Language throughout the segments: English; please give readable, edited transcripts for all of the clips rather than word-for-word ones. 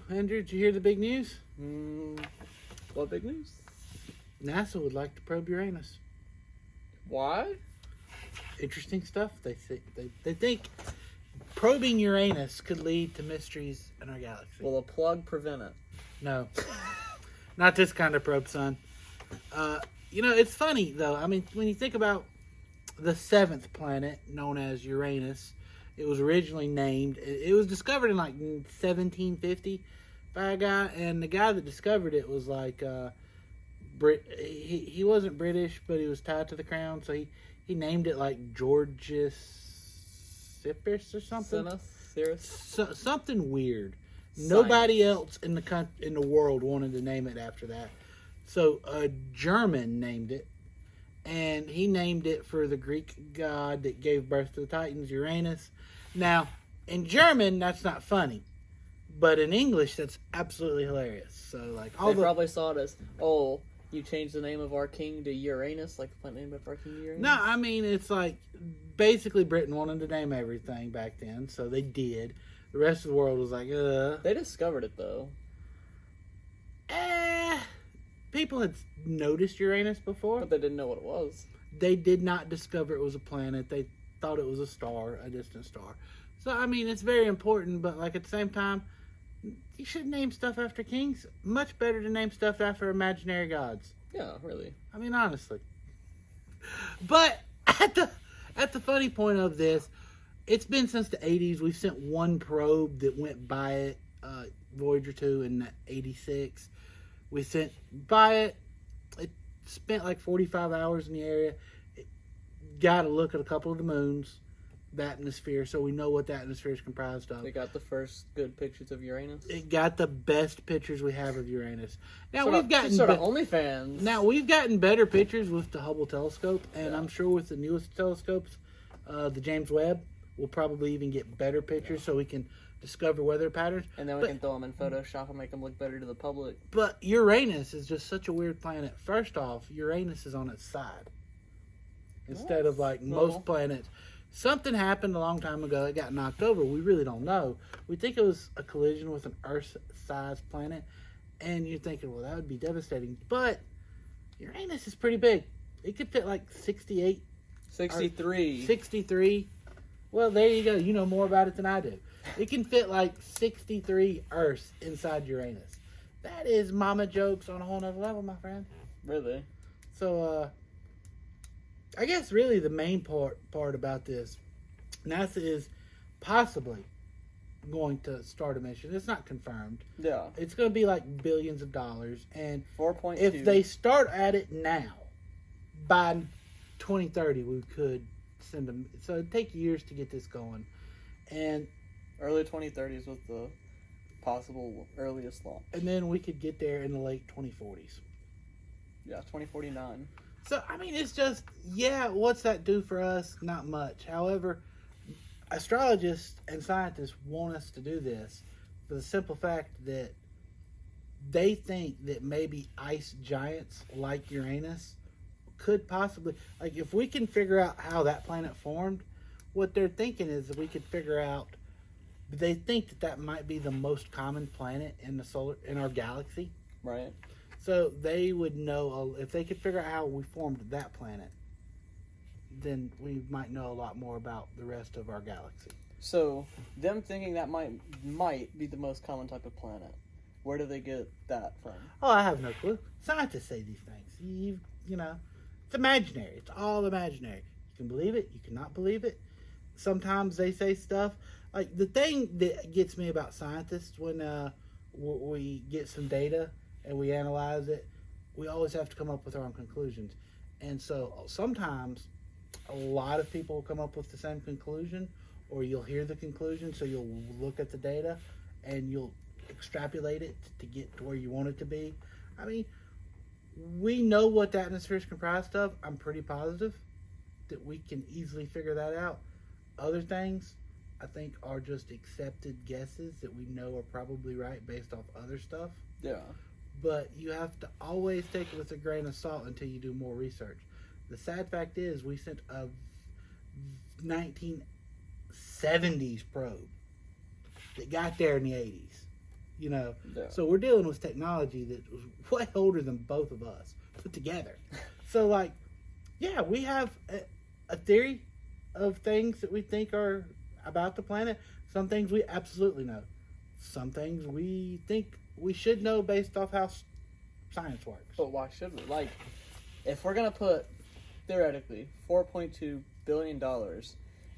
Andrew, did you hear the big news? What big news? NASA would like to probe Uranus. Why? Interesting stuff. They think probing Uranus could lead to mysteries in our galaxy. Will a plug prevent it? No, not this kind of probe, son. It's funny though. I mean, when you think about the seventh planet, known as Uranus, it was originally named. It was discovered in like 1750 by a guy, and the guy that discovered it was like he wasn't British, but he was tied to the crown, so he named it like Georgius Sippus or something. Something weird. Science. Nobody else in the world wanted to name it after that, so a German named it, and he named it for the Greek god that gave birth to the Titans, Uranus. Now, in German, that's not funny, but in English, that's absolutely hilarious. So, like, they probably saw it as, oh, you changed the name of our king to Uranus, like the planet name of our king Uranus? No, I mean, it's like, basically Britain wanted to name everything back then, so they did. The rest of the world was like, They discovered it, though. People had noticed Uranus before. But they didn't know what it was. They did not discover it was a planet. They thought it was a star, a distant star. So, I mean, it's very important, but, like, at the same time, you should name stuff after kings. Much better to name stuff after imaginary gods. Yeah, really. I mean, honestly. But at the funny point of this, it's been since the 80s. We've sent one probe that went by it, Voyager 2 in 86. We sent by it. It spent like 45 hours in the area. It got a look at a couple of the moons, the atmosphere, so we know what the atmosphere is comprised of. They got the first good pictures of Uranus. It got the best pictures we have of Uranus. Now we've gotten OnlyFans. Now we've gotten better pictures with the Hubble telescope, and I'm sure with the newest telescopes, the James Webb, we'll probably even get better pictures so we can discover weather patterns. And then we can throw them in Photoshop and make them look better to the public. But Uranus is just such a weird planet. First off, Uranus is on its side instead of like most planets. Something happened a long time ago. It got knocked over. We really don't know. We think it was a collision with an Earth-sized planet. And you're thinking, well, that would be devastating. But Uranus is pretty big. It could fit like 63. 63. Well, there you go. You know more about it than I do. It can fit like 63 Earths inside Uranus. That is mama jokes on a whole nother level, my friend. Really? So, I guess really the main part about this, NASA is possibly going to start a mission. It's not confirmed. Yeah. It's going to be like billions of dollars. And 4.2. If they start at it now, by 2030, we could send them. So it'd take years to get this going. And early 2030s was the possible earliest launch. And then we could get there in the late 2040s. Yeah, 2049. So, I mean, it's just, what's that do for us? Not much. However, astrologists and scientists want us to do this for the simple fact that they think that maybe ice giants like Uranus could possibly, like, if we can figure out how that planet formed, what they're thinking is that we could figure out, they think that might be the most common planet in our galaxy. Right. So they would know, if they could figure out how we formed that planet, then we might know a lot more about the rest of our galaxy. So, them thinking that might be the most common type of planet, where do they get that from? Oh, I have no clue. Scientists say these things. You know, it's imaginary. It's all imaginary. You can believe it. You cannot believe it. Sometimes they say stuff. Like, the thing that gets me about scientists when we get some data and we analyze it, we always have to come up with our own conclusions. And so sometimes a lot of people will come up with the same conclusion, or you'll hear the conclusion, so you'll look at the data and you'll extrapolate it to get to where you want it to be. I mean, we know what the atmosphere is comprised of. I'm pretty positive that we can easily figure that out. Other things, I think, are just accepted guesses that we know are probably right based off other stuff. Yeah. But you have to always take it with a grain of salt until you do more research. The sad fact is we sent a 1970s probe that got there in the 80s. You know, Yeah. so we're dealing with technology that was way older than both of us put together. So, like, yeah, we have a theory of things that we think are about the planet. Some things we absolutely know. Some things we think we should know based off how science works. But why should we? Like, if we're gonna put theoretically $4.2 billion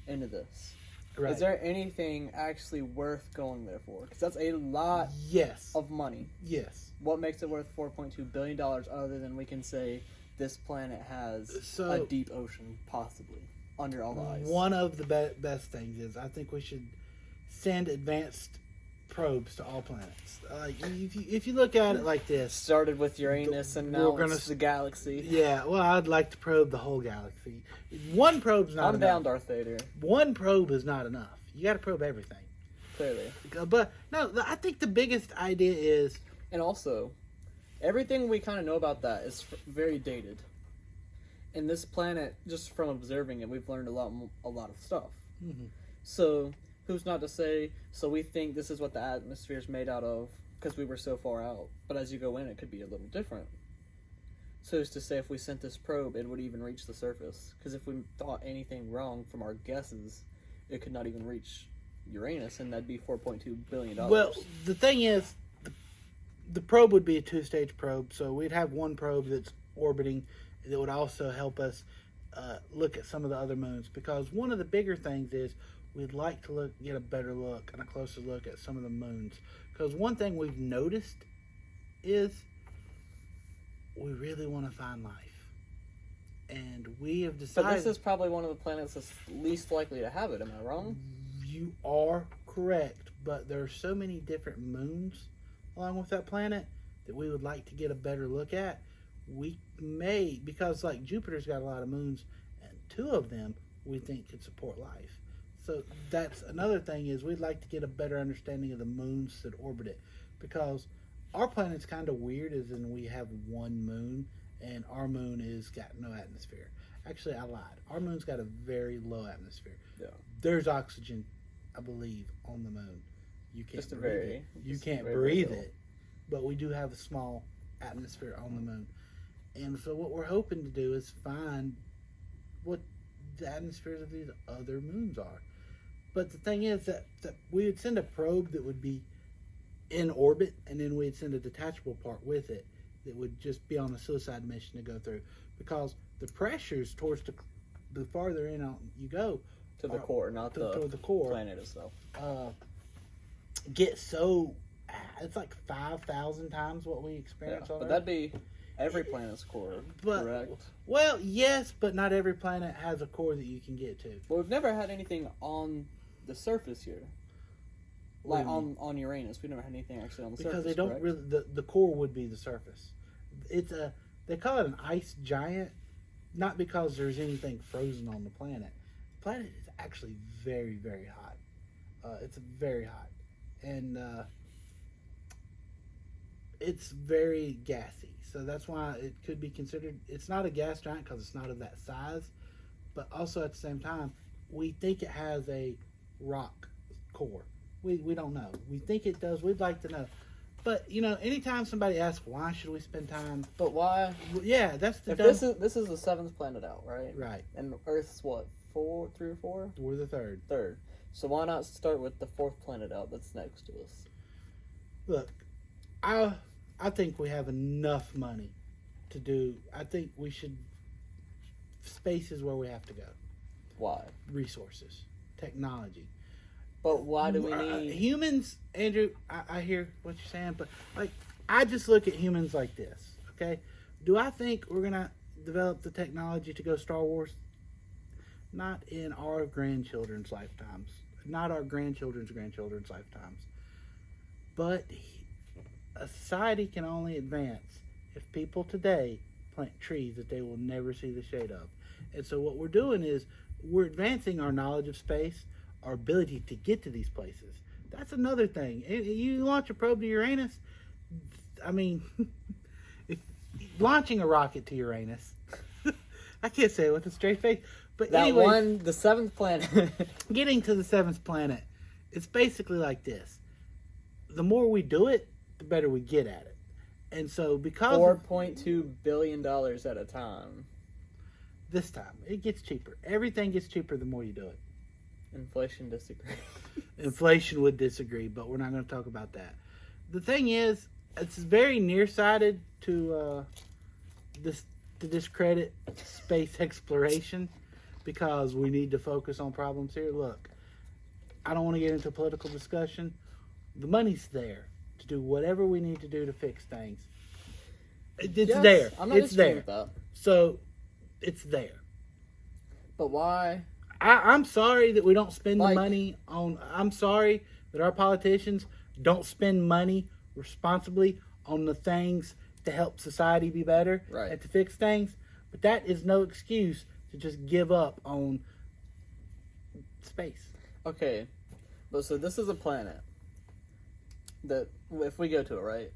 into this, Right. is there anything actually worth going there for? Because that's a lot Yes. of money. Yes. What makes it worth $4.2 billion other than we can say this planet has So- a deep ocean, possibly, under all the ice? One of the best things is I think we should send advanced probes to all planets. Like if you look at it like this, Started with Uranus and now We're gonna it's the galaxy. yeah. Well, I'd like to probe the whole galaxy. One probe's not I'm enough. down, Darth Vader, One probe is not enough. You got to probe everything. clearly. But no, I think the biggest idea is And also, everything we kind of know about that is very dated. And this planet, just from observing it, we've learned a lot of stuff. Mhm. So, who's not to say, so we think this is what the atmosphere is made out of because we were so far out. But as you go in, it could be a little different. So, who's to say if we sent this probe, it would even reach the surface? Because if we thought anything wrong from our guesses, it could not even reach Uranus, and that'd be $4.2 billion. well, the thing is, the probe would be a two-stage probe. So we'd have one probe that's orbiting that would also help us look at some of the other moons. Because one of the bigger things is we'd like to get a better look and a closer look at some of the moons. Because one thing we've noticed is we really want to find life. And we have decided... But this is probably one of the planets that's least likely to have it, am I wrong? You are correct, but there are so many different moons along with that planet that we would like to get a better look at. We may, because like Jupiter's got a lot of moons, and two of them we think could support life. So that's another thing is we'd like to get a better understanding of the moons that orbit it, because our planet's kind of weird, as in we have one moon, and our moon is got no atmosphere. Actually, I lied. Our moon's got a very low atmosphere. Yeah. There's oxygen, I believe, on the moon. You can't Just a breathe very- it. You just can't very, breathe very it, but we do have a small atmosphere on the moon. And so what we're hoping to do is find what the atmospheres of these other moons are. But the thing is that we would send a probe that would be in orbit, and then we'd send a detachable part with it that would just be on a suicide mission to go through, because the pressures towards the farther in you go To the core, not toward the core, planet itself. get so it's like 5,000 times what we experience on But Earth. that'd be every planet's core, But- correct? Well, yes, but not every planet has a core that you can get to. Well, we've never had anything on the surface here. What Like do you mean? on Uranus, we never had anything actually on the Because surface. they don't correct? really the core would be the surface. It's they call it an ice giant, not because there's anything frozen on the planet. The planet is actually very, very hot. It's very hot, and it's very gassy. So that's why it could be considered. It's not a gas giant because it's not of that size, but also at the same time, we think it has a rock core. We don't know. We think it does. We'd like to know. But you know, anytime somebody asks why should we spend time, But why? yeah, that's the If dumb, this is the seventh planet out, right? right. And Earth's what, 3 or 4? We're the third. Third. So why not start with the fourth planet out that's next to us? Look, I think we have enough money to do. I think we should. Space is where we have to go. Why? Resources, technology. But why do we need? Humans, Andrew? I hear what you're saying, but like, I just look at humans like this. Okay, do I think we're gonna develop the technology to go Star Wars? Not in our grandchildren's lifetimes. Not our grandchildren's lifetimes. But a society can only advance if people today plant trees that they will never see the shade of. And so what we're doing is we're advancing our knowledge of space, our ability to get to these places. That's another thing. You launch a probe to Uranus, I mean, if launching a rocket to Uranus, I can't say it with a straight face. But That anyway, one, the seventh planet. getting to the seventh planet, it's basically like this. The more we do it, the better we get at it. And so because $4.2 billion at a time. this time, it gets cheaper. Everything gets cheaper the more you do it. Inflation disagrees. Inflation would disagree, but we're not going to talk about that. The thing is, it's very nearsighted to discredit space exploration because we need to focus on problems here. Look, I don't want to get into political discussion. The money's there to do whatever we need to do to fix things. It's Yes, there. I'm not It's disagreeing there. with that. So it's there. But why? I'm sorry that we don't spend the Like- money on. I'm sorry that our politicians don't spend money responsibly on the things to help society be better Right. and to fix things. But that is no excuse to just give up on space. Okay, but so this is a planet that, if we go to it, right?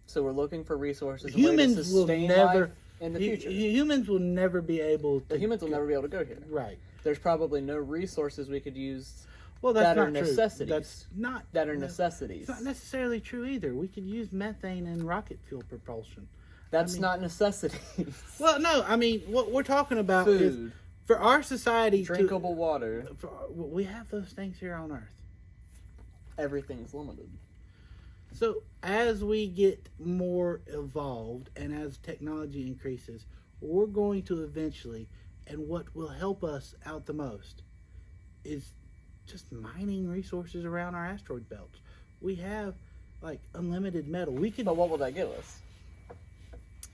So we're looking for resources. And Humans ways to will sustain never. life in the future. Humans will never be able to. The humans will never be able to go here. Right. There's probably no resources we could use Well, that's that not are true. necessities. That's not. that are no, necessities. It's not necessarily true either. We could use methane in rocket fuel propulsion. That's I mean- not necessities. Well, no, I mean what we're talking about is Food, for our society drinkable water, we have those things here on Earth. everything's limited. So as we get more evolved and as technology increases, we're going to eventually, and what will help us out the most is just mining resources around our asteroid belts. We have like unlimited metal. We could But what will that give us?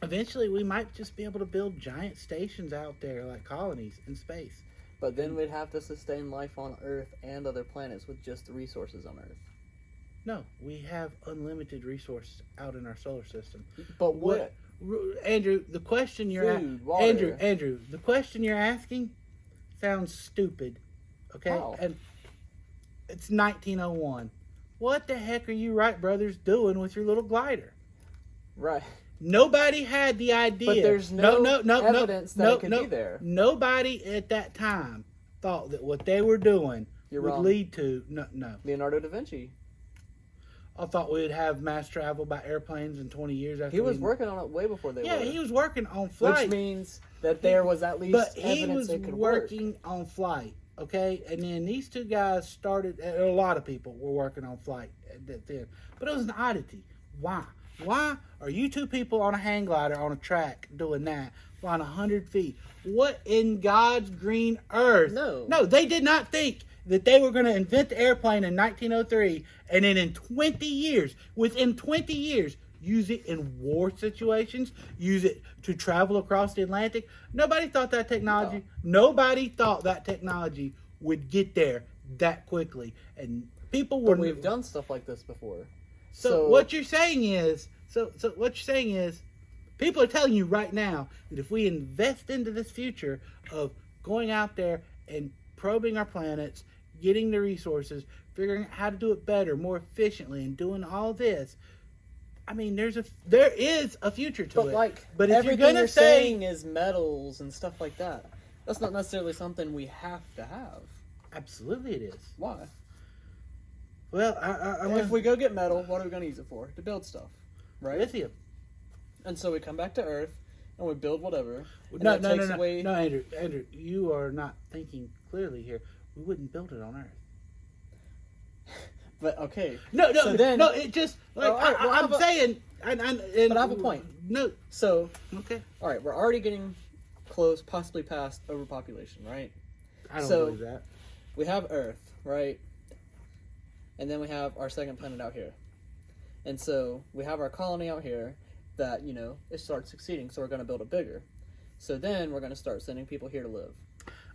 eventually we might just be able to build giant stations out there like colonies in space. But then we'd have to sustain life on Earth and other planets with just the resources on Earth. No, we have unlimited resources out in our solar system. But what? Andrew, the question you're Food, water. Andrew, the question you're asking sounds stupid. Okay? How? And it's 1901. What the heck are you Wright brothers doing with your little glider? Right. Nobody had the idea. But there's no evidence that it could be there. Nobody at that time thought that what they were doing You're would wrong. lead to no. Leonardo da Vinci. I thought we'd have mass travel by airplanes in 20 years after He was we- working on it way before they Yeah, were. he was working on flight. Which means that there was at least But he evidence was it could work. working on flight, okay? And then these two guys started, a lot of people were working on flight at that then. But it was an oddity. Why? Why are you two people on a hang glider on a track doing that, flying 100 feet? What in God's green earth? No. No, they did not think that they were going to invent the airplane in 1903 and then in 20 years, within 20 years, use it in war situations, use it to travel across the Atlantic. Nobody thought that technology, nobody thought that technology would get there that quickly. And people were... But we've done stuff like this before. So what you're saying is, people are telling you right now that if we invest into this future of going out there and probing our planets, getting the resources, figuring out how to do it better, more efficiently, and doing all this, I mean, there is a future to But it. like, But if everything you're gonna say, saying is metals and stuff like that. That's not necessarily something we have to have. absolutely it is. Why? Well, I If we go get metal, what are we going to use it for? To build stuff, right? lithium. And so we come back to Earth and we build whatever. And No, that no, takes no, away... no, Andrew, you are not thinking clearly here. We wouldn't build it on Earth. But okay. No, So then- no. It just like Well, all right, well, I I'm have a- saying, and But I have a point. No, So, okay. all right, we're already getting close, possibly past overpopulation, right? I don't So- believe that. We have Earth, right? And then we have our second planet out here. And so we have our colony out here that, it starts succeeding, so we're going to build it bigger. So then we're going to start sending people here to live.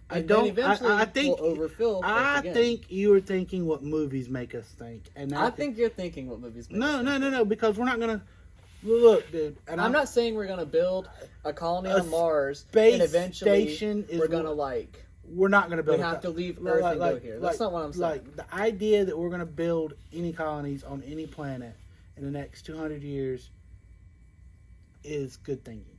I And don't. then eventually I think. we'll overfill. I Earth again. think you were thinking what movies make us think, and I think you're thinking what movies make us think. no, because we're not gonna look, dude. And I'm not saying we're going to build a colony on Mars space and eventually station is we're going to We're not gonna build. we a have co- to leave Earth and go here. That's not what I'm saying. Like the idea that we're gonna build any colonies on any planet in the next 200 years is good thinking.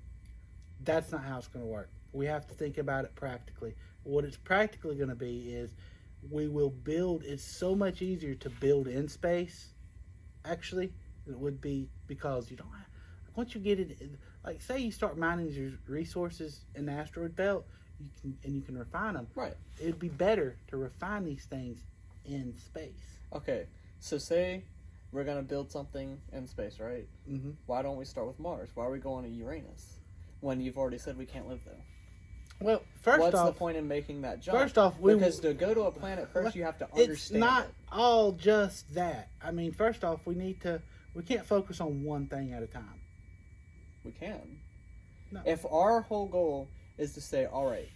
That's not how it's gonna work. We have to think about it practically. What it's practically going to be is we will build. It's so much easier to build in space, actually, than it would be because you don't have, once you get it, like say you start mining your resources in the asteroid belt, you can refine them. Right. It'd be better to refine these things in space. Okay, so say we're gonna build something in space, right? Mm-hmm. Why don't we start with Mars? Why are we going to Uranus when you've already said we can't live there? Well, first What's off, the point in making that jump? First off, because to go to a planet first, you have to understand. It's not it. all just that. I mean, first off, we can't focus on one thing at a time. We can. No. If our whole goal is to say, all right,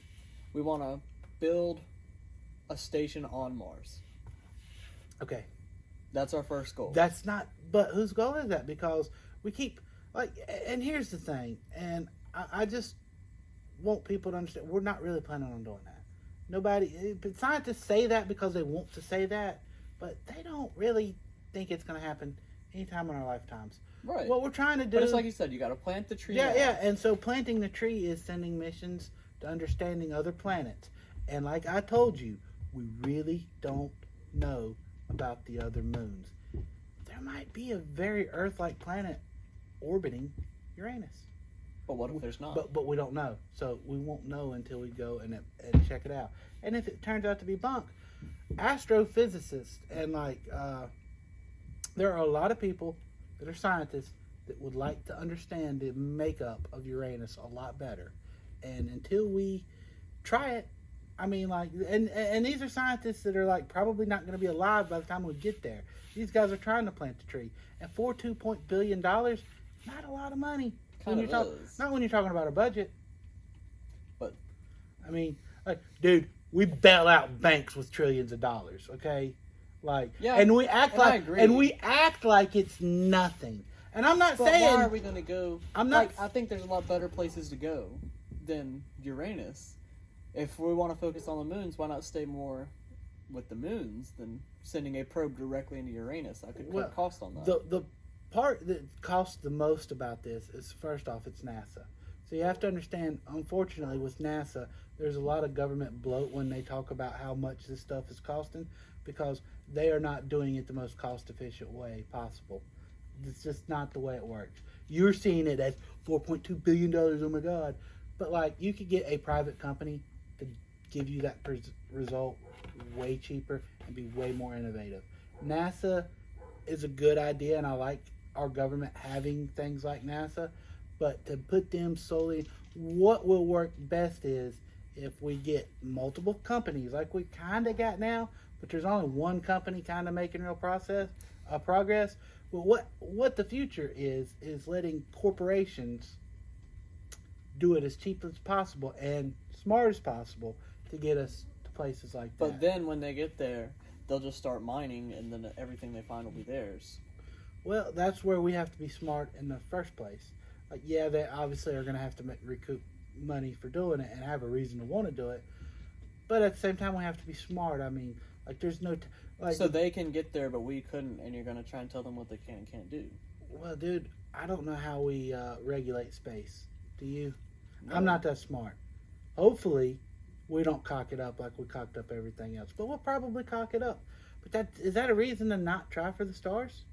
we want to build a station on Mars. Okay. That's our first goal. That's not, but whose goal is that? Because we keep, like, and here's the thing, and I just want people to understand, we're not really planning on doing that. Nobody, but scientists say that because they want to say that, but they don't really think it's going to happen anytime in our lifetimes. Right. What we're trying to do. But it's like you said, you got to plant the tree. Yeah. And so planting the tree is sending missions to understanding other planets. And like I told you, we really don't know about the other moons. There might be a very Earth-like planet orbiting Uranus. But what if there's not? But we don't know. So we won't know until we go and check it out. And if it turns out to be bunk, astrophysicists and there are a lot of people that are scientists that would like to understand the makeup of Uranus a lot better. And until we try it, I mean, and these are scientists that are probably not going to be alive by the time we get there. These guys are trying to plant the tree. And for $2 billion, not a lot of money. Kind of is. Not when you're talking about a budget. But I mean, dude, we bail out banks with trillions of dollars, okay? Yeah, and we act like it's nothing. And I'm not saying. Why are we going to go? I'm not. I think there's a lot better places to go than Uranus. If we want to focus on the moons, why not stay more with the moons than sending a probe directly into Uranus? I could cut cost on that. The part that costs the most about this is, first off, it's NASA. So you have to understand, unfortunately, with NASA, there's a lot of government bloat when they talk about how much this stuff is costing, because they are not doing it the most cost-efficient way possible. It's just not the way it works. You're seeing it as $4.2 billion, oh my God. But, you could get a private company to give you that result way cheaper and be way more innovative. NASA is a good idea, and I like our government having things like NASA, but to put them solely, what will work best is if we get multiple companies like we kind of got now, but there's only one company kind of making real progress. Well, what the future is letting corporations do it as cheap as possible and smart as possible to get us to places like that. But then when they get there, they'll just start mining, and then everything they find will be theirs. Well, that's where we have to be smart in the first place. They obviously are going to have to recoup money for doing it and have a reason to want to do it. But at the same time, we have to be smart. I mean, there's no... so they can get there, but we couldn't, and you're going to try and tell them what they can and can't do. Well, dude, I don't know how we regulate space. Do you? No. I'm not that smart. Hopefully, we don't cock it up like we cocked up everything else. But we'll probably cock it up. But is that a reason to not try for the stars?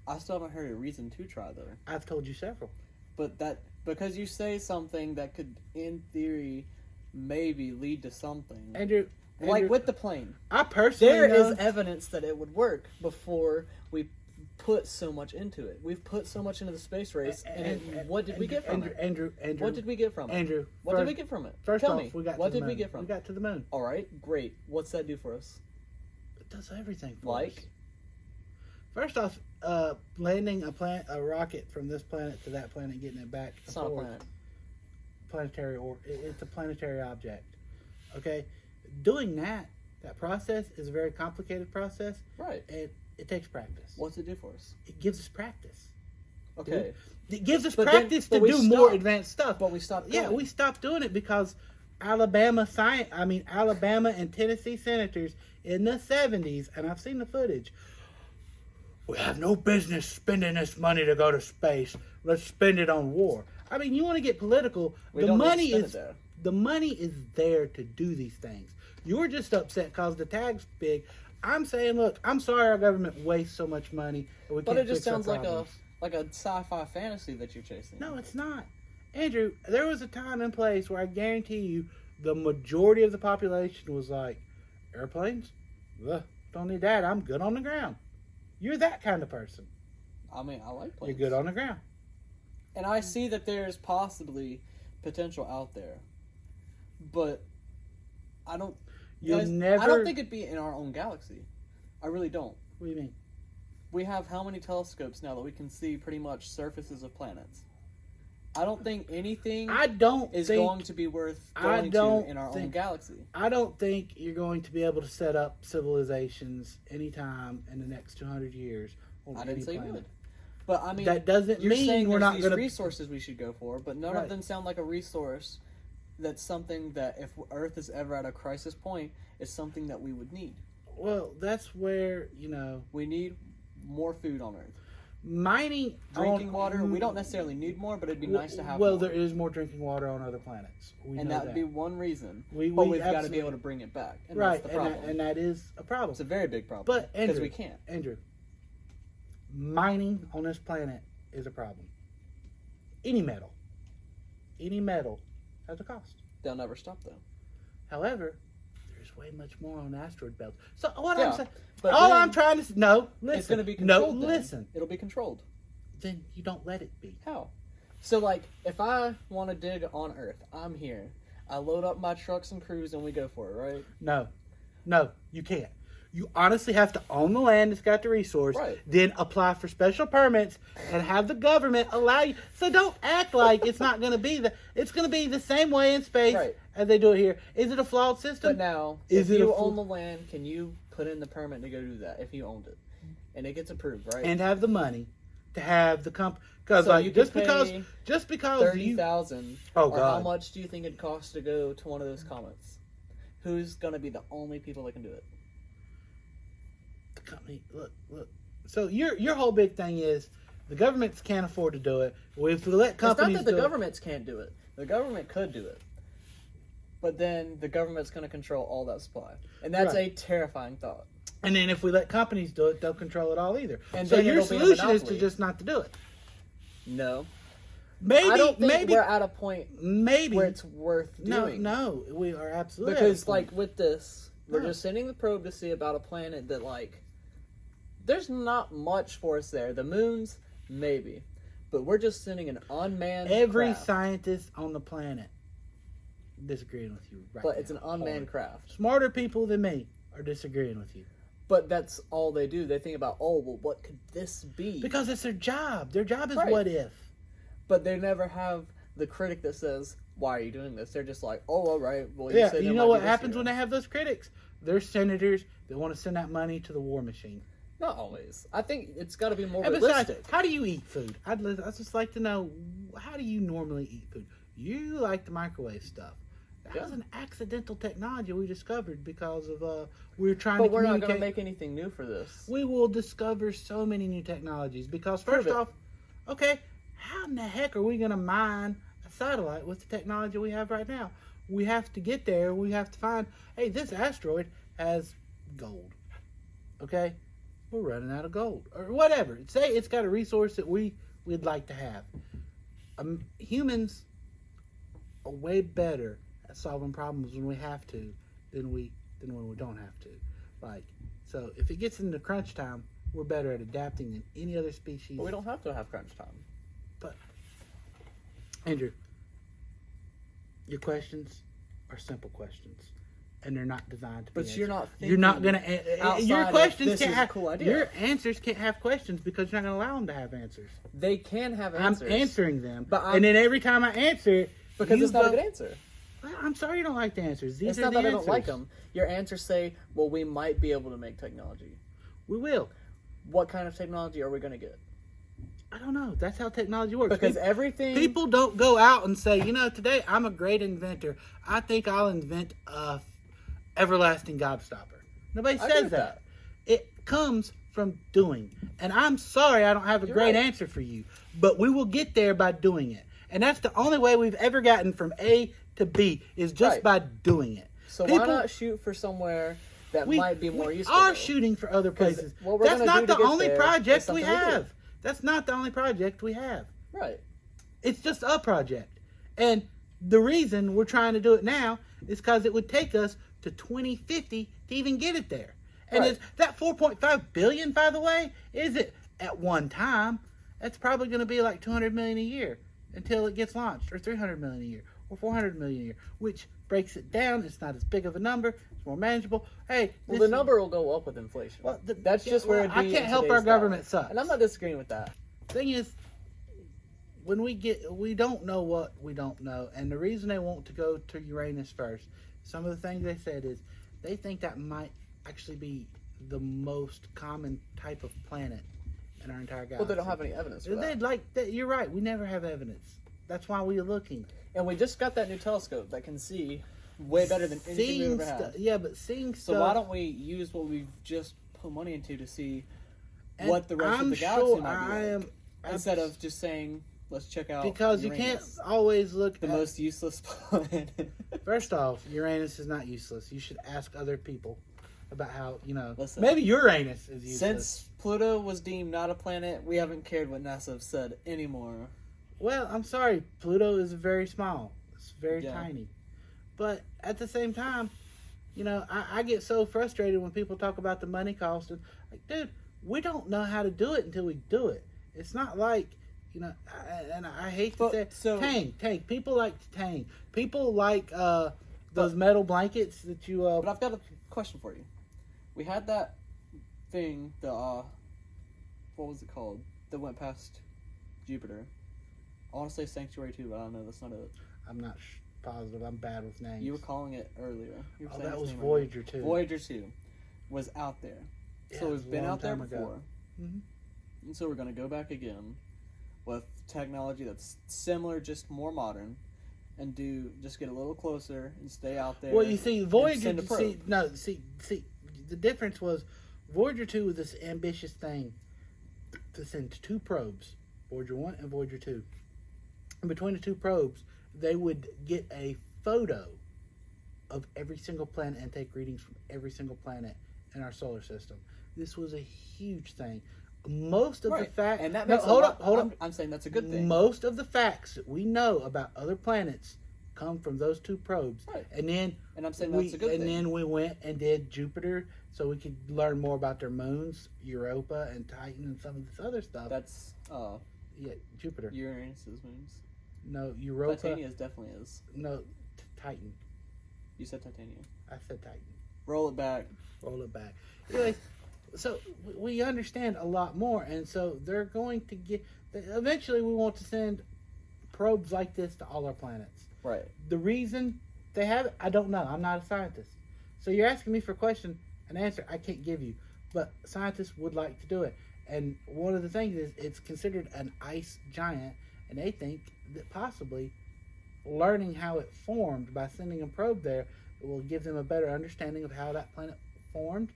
I still haven't heard a reason to try, though. I've told you several. But because you say something that could, in theory, maybe lead to something. Andrew, like with the plane. I personally There know, is evidence that it would work before we put so much into it. We've put so much into the space race, and what did we get from it? Andrew, what did we get from it? Andrew, what did we get from it? First Tell off, me. we got What to the did moon. we get from it? We got to the moon. All right, great. What's that do for us? It does everything for us. Like? First off, landing a rocket from this planet to that planet, getting it back. It's not a planet. It's a planetary object. Okay, doing that process is a very complicated process. Right. It takes practice. What's it do for us? It gives us practice. Okay. It gives us But practice then- to but do we more stopped. advanced stuff. But we stopped. Yeah, going. we stopped doing it because Alabama and Tennessee senators in the 70s, and I've seen the footage. We have no business spending this money to go to space. Let's spend it on war. I mean, you want to get political. We the don't need to money spend is it there. the money is there to do these things. You're just upset because the tag's big. I'm saying, look, I'm sorry our government wastes so much money. And we But can't it just fix our sounds like a problems. sci-fi fantasy that you're chasing. No, it's not. Andrew, there was a time and place where I guarantee you the majority of the population was like, airplanes? Ugh, don't need that. I'm good on the ground. You're that kind of person. I mean, I like planes. You're good on the ground. And I see that there's possibly potential out there. But I don't... You'll guys, never... I don't think it'd be in our own galaxy. I really don't. What do you mean? We have how many telescopes now that we can see pretty much surfaces of planets? I don't think anything is going to be worth going to in our own galaxy. I don't think you're going to be able to set up civilizations anytime in the next 200 years on I any didn't say planet. would. But I mean, that doesn't you're mean saying we're there's not these going to resources we should go for, but none of them sound like a resource that's something that if Earth is ever at a crisis point, is something that we would need. Well, that's where, we need more food on Earth. Mining, drinking water, we don't necessarily need more, but it'd be nice to have more. Well, there is more drinking water on other planets. And that would be one reason. We've got to be able to bring it back. And that's the problem. And that is a problem. It's a very big problem. But, Andrew, because we can't. Andrew, mining on this planet is a problem. Any metal has a cost. They'll never stop, though. However, there's way much more on asteroid belts. So what I'm saying... But I'm trying to... No, listen. It's going to be controlled. No, listen. It'll be controlled. Then you don't let it be. How? So, like, if I want to dig on Earth, I'm here. I load up my trucks and crews and we go for it, right? No, you can't. You honestly have to own the land that's got the resource, then apply for special permits and have the government allow you. So don't act like it's not going to be it's going to be the same way in space as they do it here. Is it a flawed system? But now, if you own the land, can you put in the permit to go do that if you owned it? And it gets approved, right? And have the money to have the company. Because so just because $30,000. Oh or God! How much do you think it costs to go to one of those comets? Who's going to be the only people that can do it? The company. Look. So your whole big thing is the governments can't afford to do it. If we let companies, it's not that the governments can't do it. The government could do it, but then the government's going to control all that supply, and that's a terrifying thought. And then if we let companies do it, they'll control it all either. And so your solution is to just not to do it. No. Maybe I don't think we're at a point where it's worth doing. No, we are absolutely because like with this, we're just sending the probe to see about a planet that like there's not much for us there. The moons, maybe, but we're just sending an unmanned. Every craft. Scientist on the planet disagreeing with you right now. But it's an unmanned craft. Smarter people than me are disagreeing with you. But that's all they do. They think about, what could this be? Because it's their job. Their job is what if. But they never have the critic that says, why are you doing this? They're just like, all right. Well, you know what happens when they have those critics? They're senators that want to send that money to the war machine. Not always. I think it's got to be more realistic. realistic. How do you eat food? I'd just like to know, how do you normally eat food? You like the microwave stuff. That was an accidental technology we discovered because of we were trying to communicate. But we're not going to make anything new for this. We will discover so many new technologies because first off, okay, how in the heck are we going to mine a satellite with the technology we have right now? We have to get there. We have to find, hey, this asteroid has gold. Okay, we're running out of gold or whatever. Say it's got a resource that we'd like to have. Humans are way better at solving problems when we have to than when we don't have to. So if it gets into crunch time, we're better at adapting than any other species. But we don't have to have crunch time. But Andrew, your questions are simple questions, and they're not designed to be. But answered. you're not. You're not going to. Your questions can't have. Cool idea. Your answers can't have questions because you're not going to allow them to have answers. They can have answers. I'm answering them, and then every time I answer it, because it's not a good answer. Well, I'm sorry you don't like the answers. It's not that I don't like them. Your answers say, "Well, we might be able to make technology." We will. What kind of technology are we going to get? I don't know. That's how technology works. Because people don't go out and say, today I'm a great inventor. I think I'll invent a everlasting gobstopper. Nobody says that. It comes from doing. And I'm sorry I don't have a great answer for you, but we will get there by doing it. And that's the only way we've ever gotten from A to B is just Right. by doing it. So why not shoot for somewhere that might be more useful? We are shooting for other places. what we're That's gonna not do the to get only there is project we something we do. have. That's not the only project we have. Right. It's just a project. And the reason we're trying to do it now is because it would take us to 2050 to even get it there. And Right. it's, that 4.5 billion, by the way, is it at one time? That's probably going to be like 200 million a year until it gets launched, or 300 million a year, or 400 million a year, which breaks it down. It's not as big of a number. It's more manageable. Hey, Well, the number will go up with inflation. Well, That's just where it'd be I can't in help our today's government dollar. sucks. And I'm not disagreeing with that. Thing is, when we don't know what we don't know, and the reason they want to go to Uranus first, some of the things they said is they think that might actually be the most common type of planet in our entire galaxy. Well, they don't have any evidence for that. You're right. We never have evidence. That's why we're looking. And we just got that new telescope that can see way better than anything we've ever had. Yeah, but seeing stuff. So why don't we use what we've just put money into to see what the rest I'm of the galaxy sure might be like, instead of just saying, let's check out because Uranus, you can't always look the at most useless planet. First off, Uranus is not useless. You should ask other people about how, Listen, maybe Uranus is useless. Since Pluto was deemed not a planet, we haven't cared what NASA have said anymore. Well, I'm sorry. Pluto is very small. It's very Yeah. tiny. But at the same time, I get so frustrated when people talk about the money cost. And, like, dude, we don't know how to do it until we do it. It's not like, and I hate to say, tang. People like tang. People like those metal blankets that you. But I've got a question for you. We had that thing, what was it called, that went past Jupiter. I want to say Sanctuary 2, but I don't know. That's not it. I'm not positive. I'm bad with names. You were calling it earlier. You were saying that its was name Voyager earlier. 2. Voyager 2 was out there. Yeah, So it was we've a been long out there time ago. before. Mhm. And so we're going to go back again with technology that's similar, just more modern, and just get a little closer and stay out there. Well, you see, Voyager. send a probe. See, the difference was Voyager 2 was this ambitious thing to send two probes, Voyager 1 and Voyager 2. And between the two probes, they would get a photo of every single planet and take readings from every single planet in our solar system. This was a huge thing. Most of the facts, and that makes hold up. I'm saying that's a good thing. Most of the facts that we know about other planets come from those two probes, Right. and then And I'm saying that's a good thing. And then we went and did Jupiter, so we could learn more about their moons, Europa and Titan, and some of this other stuff. That's Jupiter. Uranus's moons. No, Europa. Titania's definitely is. No, Titan. You said Titania. I said Titan. Roll it back. Roll it back. Anyways, so we understand a lot more, and so they're going to get. Eventually, we want to send probes like this to all our planets. Right. The reason they have it, I don't know. I'm not a scientist, so you're asking me for a question, an answer I can't give you. But scientists would like to do it, and one of the things is it's considered an ice giant, and they think that possibly learning how it formed by sending a probe there will give them a better understanding of how that planet formed.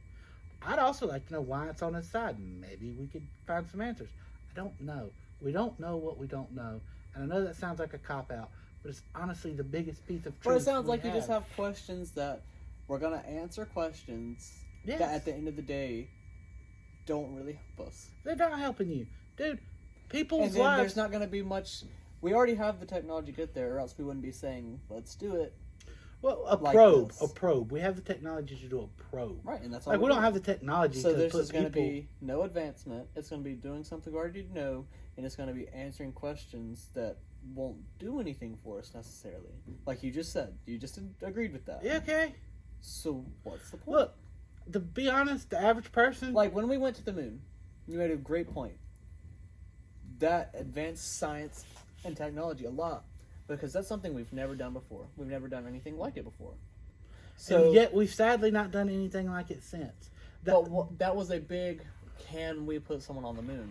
I'd also like to know why it's on its side. Maybe we could find some answers. I don't know. We don't know what we don't know. And I know that sounds like a cop-out, but it's honestly the biggest piece of truth. But it sounds like we you just have questions that we're going to answer questions Yes. that at the end of the day don't really help us. They're not helping you. Dude, people's And then lives... there's not going to be much... We already have the technology to get there, or else we wouldn't be saying, let's do it. Well, a like probe. this. A probe. We have the technology to do a probe. Right, and that's all Like, we're we don't doing. have the technology So to this put is going to people... be no advancement. It's going to be doing something we already know, and it's going to be answering questions that won't do anything for us necessarily. Like you just said. You just agreed with that. Yeah, okay. So what's the point? Look, to be honest, the average person... Like when we went to the moon, you made a great point. That advanced science and technology a lot. Because that's something we've never done before. We've never done anything like it before. So and yet we've sadly not done anything like it since. that was a big, can we put someone on the moon?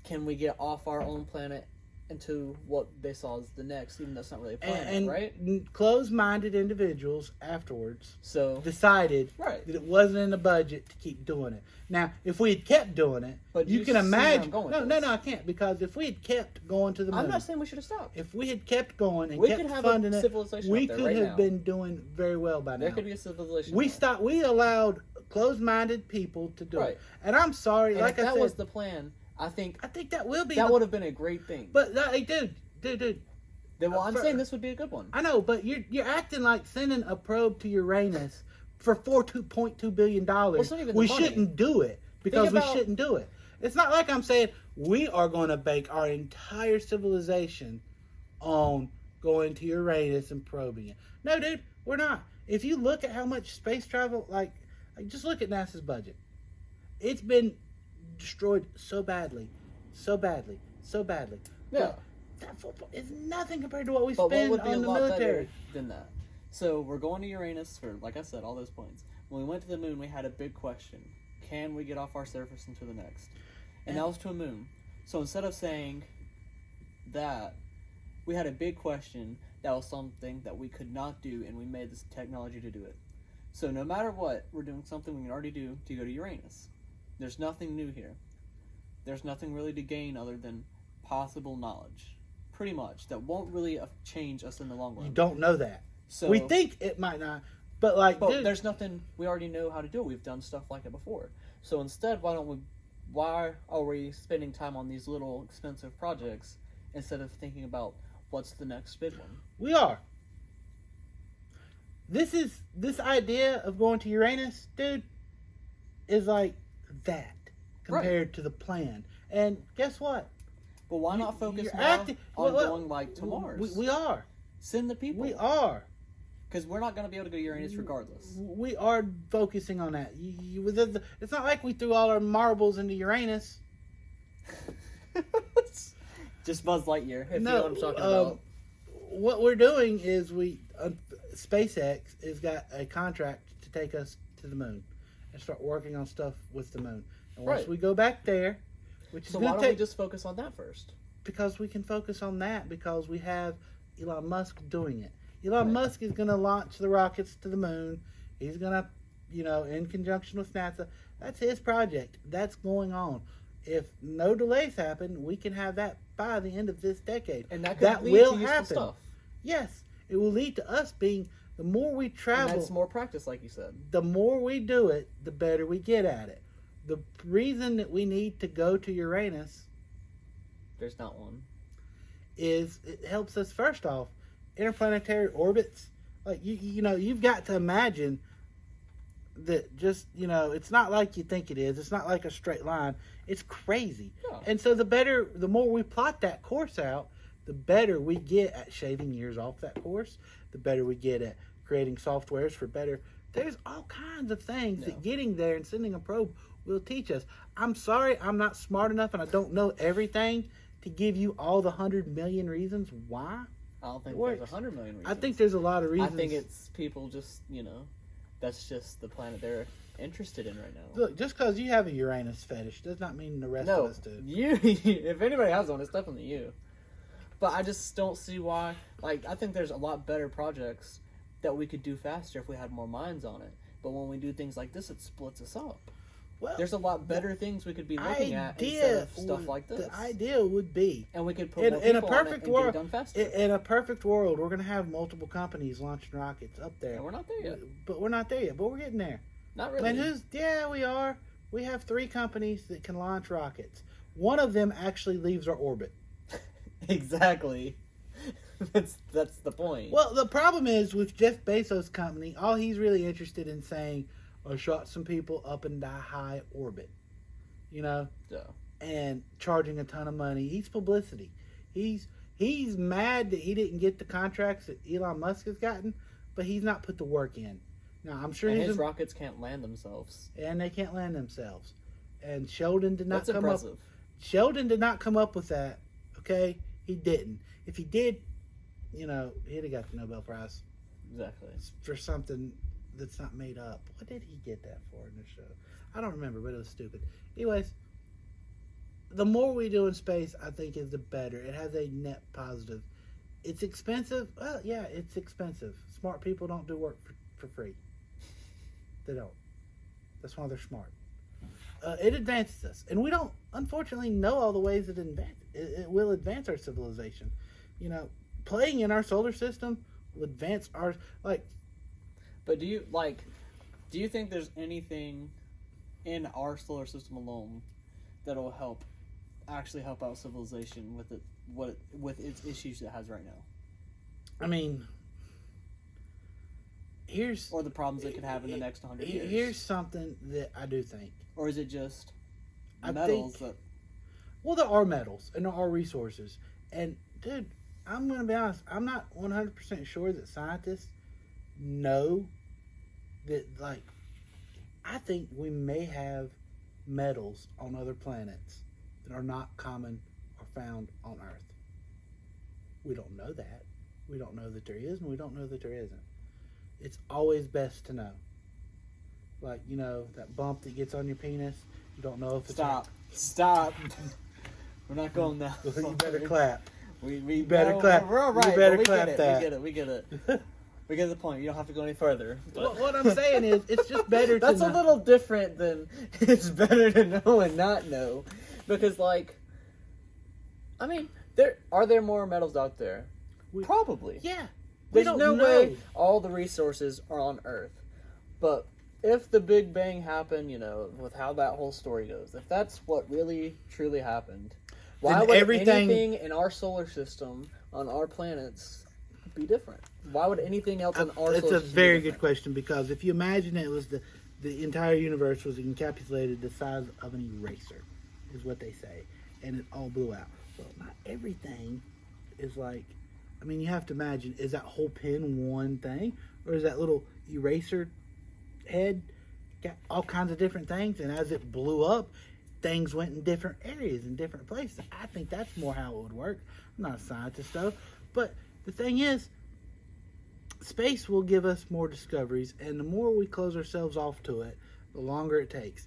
Can we get off our own planet into what they saw as the next, even though it's not really a planet, and right? closed-minded individuals afterwards So decided right. that it wasn't in the budget to keep doing it. Now, if we had kept doing it, But you you can see where I'm imagine. going with No, this. I can't, because if we had kept going to the moon, I'm not saying we should have stopped. if we had kept going and We kept could have funding a it, civilization we out there could right have now. been doing very well by now. There could be a civilization. We there. stopped. We allowed closed-minded people to do Right. it, and I'm sorry. And like if I that said, was the plan, I think that will be. that would have been a great thing. But dude. Then, well, I'm saying this would be a good one. I know, but you're acting like sending a probe to Uranus for $4.2 billion. it's not even the We money. shouldn't do it because Think about- we shouldn't do it. It's not like I'm saying we are going to bank our entire civilization on going to Uranus and probing it. No, dude, we're not. If you look at how much space travel, like just look at NASA's budget. It's been destroyed so badly. Yeah. That football is nothing compared to what we But what spend would be a on the lot military. better than that? So we're going to Uranus for, like I said, all those points. When we went to the moon, we had a big question: can we get off our surface into the next? And that was to a moon. So instead of saying that, we had a big question that was something that we could not do, and we made this technology to do it. So no matter what, we're doing something we can already do to go to Uranus. There's nothing new here. There's nothing really to gain other than possible knowledge. Pretty much. That won't really change us in the long run. You don't know that. So We think it might not, but like, but dude, there's nothing. We already know how to do it. We've done stuff like it before. So instead, why are we spending time on these little expensive projects instead of thinking about what's the next big one? we are. This idea of going to Uranus, dude, is like that compared to the plan. And guess what? But why not focus you're more acting- on well, going like to Mars? We are. Send the people. We are. Because we're not going to be able to go to Uranus regardless. We are focusing on that. It's not like we threw all our marbles into Uranus. Just Buzz Lightyear, if you know No, what I'm talking about. what we're doing is SpaceX has got a contract to take us to the moon and start working on stuff with the moon. And once Right. we go back there, which is So going why to don't we take, just focus on that first? because we can focus on that because we have Elon Musk doing it. Elon Right. Musk is going to launch the rockets to the moon. He's going to, in conjunction with NASA. That's his project. That's going on. If no delays happen, we can have that by the end of this decade. And that that could lead will to useful happen. stuff. Yes, it will lead to us being, the more we And travel, that's more practice, like you said. the more we do it, the better we get at it. The reason that we need to go to Uranus There's not one. is it helps us, first off, interplanetary orbits. Like, you've got to imagine that just, it's not like you think it is. It's not like a straight line. It's crazy. Yeah. And so the more we plot that course out, the better we get at shaving years off that course, the better we get at creating softwares for better. There's all kinds of things that getting there and sending a probe will teach us. I'm sorry, I'm not smart enough and I don't know everything to give you all the 100 million reasons why. I don't think It there's works. 100 million reasons. I think there's a lot of reasons. I think it's people just, that's just the planet they're interested in right now. Look, just because you have a Uranus fetish does not mean the rest No, of us do. you. If anybody has one, it's definitely you. But I just don't see why. Like, I think there's a lot better projects that we could do faster if we had more minds on it. But when we do things like this, it splits us up. Well, There's a lot better things we could be looking at instead of stuff like this. The idea would be, And we could put in, more in a people on it perfect and world, get it done faster. in a perfect world, we're going to have multiple companies launching rockets up there. And we're not there yet. But we're not there yet. But we're getting there. Not really. And we are. We have 3 companies that can launch rockets. One of them actually leaves our orbit. Exactly. That's the point. Well, the problem is with Jeff Bezos' company, all he's really interested in saying, I shot some people up in the high orbit. Yeah. And charging a ton of money. He's publicity. He's mad that he didn't get the contracts that Elon Musk has gotten, but he's not put the work in. Now, I'm sure And his rockets can't land themselves. and they can't land themselves. And Sheldon did not That's come impressive. up. Sheldon did not come up with that. Okay, he didn't. If he did, he'd have got the Nobel Prize Exactly. for something that's not made up. What did he get that for in the show? I don't remember, but it was stupid. Anyways, the more we do in space, I think, is the better. It has a net positive. It's expensive. Well, yeah, it's expensive. Smart people don't do work for free. They don't. That's why they're smart. It advances us, and we don't, unfortunately, know all the ways it will advance our civilization. You know, playing in our solar system will advance our But do you think there's anything in our solar system alone that'll actually help out civilization with its issues it has right now? I mean, or the problems it could have in the next 100 years. Here's something that I do think. Or is it just metals? Well, there are metals and there are resources. And, dude, I'm going to be honest. I'm not 100% sure that scientists know that, I think we may have metals on other planets that are not common or found on Earth. We don't know that. We don't know that there is, and we don't know that there isn't. It's always best to know. That bump that gets on your penis, you don't know if it's... Stop. We're not going now. You better clap. We better clap. We're all right. You better we clap get it. that. We get it. We get the point. You don't have to go any further. But what I'm saying is, it's just better to That's know. a little different than it's better to know and not know. Because, are there more metals out there? Probably. Yeah. There's no way all the resources are on Earth. But if the Big Bang happened, with how that whole story goes, if that's what really, truly happened, why would anything in our solar system, on our planets, be different? Why would anything else in our solar system It's a very good question, because if you imagine it was the entire universe was encapsulated the size of an eraser, is what they say, and it all blew out. Well, not everything is you have to imagine, is that whole pin one thing? Or is that little eraser head got all kinds of different things? And as it blew up, things went in different areas, in different places. I think that's more how it would work. I'm not a scientist, though. But the thing is, space will give us more discoveries, and the more we close ourselves off to it, the longer it takes.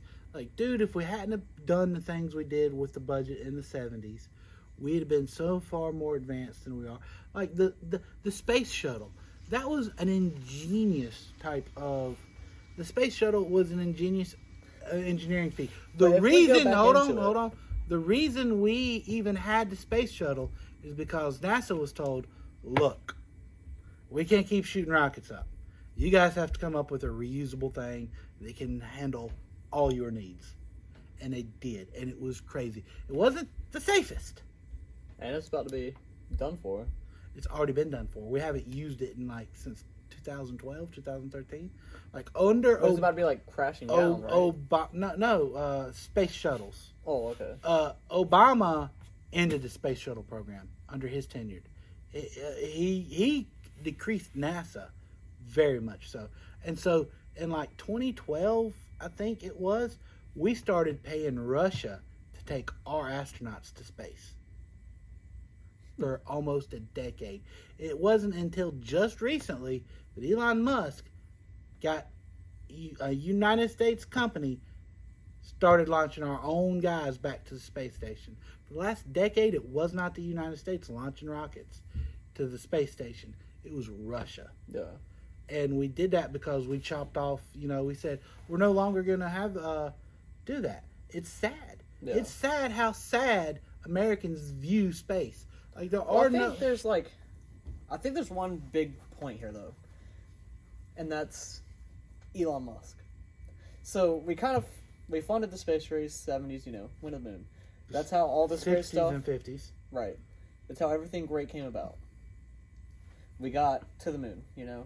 Dude, if we hadn't have done the things we did with the budget in the 70s, we'd have been so far more advanced than we are. The space shuttle, that was an ingenious type of... The space shuttle was an ingenious engineering feat. The reason we even had the space shuttle is because NASA was told, look, we can't keep shooting rockets up. You guys have to come up with a reusable thing that can handle all your needs. And they did, and it was crazy. It wasn't the safest. And it's about to be done for. It's already been done for. We haven't used it in since 2012, 2013. It's about to be crashing down, right? Space shuttles. Oh, okay. Obama ended the space shuttle program under his tenure. He decreased NASA very much so. And so in 2012, I think it was, we started paying Russia to take our astronauts to space. For almost a decade. It wasn't until just recently that Elon Musk got a United States company started launching our own guys back to the space station. For the last decade, it was not the United States launching rockets to the space station. It was Russia. Yeah. And we did that because we chopped off, we said, we're no longer going to have do that. It's sad. Yeah. It's sad how sad Americans view space. I think there's one big point here, though. And that's Elon Musk. So we funded the space race, 70s, went to the moon. That's how all this great stuff... 60s and 50s. Right. That's how everything great came about. We got to the moon,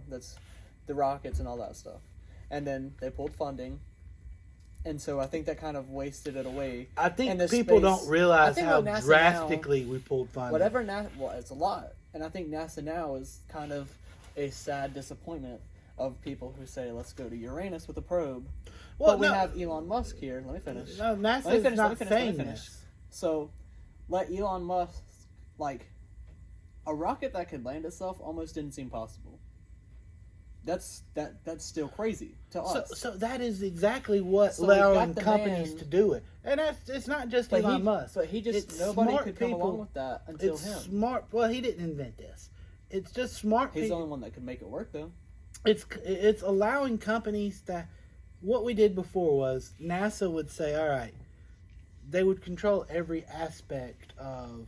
that's the rockets and all that stuff. And then they pulled funding. And so I think that kind of wasted it away. I think people don't realize how drastically we pulled funding. It's a lot. And I think NASA now is kind of a sad disappointment of people who say, let's go to Uranus with a probe. But we have Elon Musk here. Let me finish. No, NASA is not saying this. So, let Elon Musk, a rocket that could land itself almost didn't seem possible. that's still crazy to us. So that is exactly what So we've got allowing the companies man- to do it, and it's not just But Elon he, Musk. but he just It's nobody smart could come people. along with that until It's him. smart. Well, he didn't invent this. It's just smart He's the people. only one that could make it work, though. It's allowing companies to. What we did before was NASA would say, all right, they would control every aspect of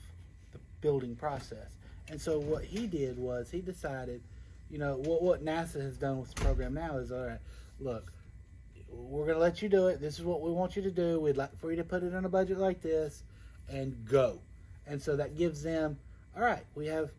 the building process. And so what he did was he decided, what NASA has done with the program now is, all right, look, we're going to let you do it. This is what we want you to do. We'd like for you to put it on a budget like this and go. And so that gives them, all right, we have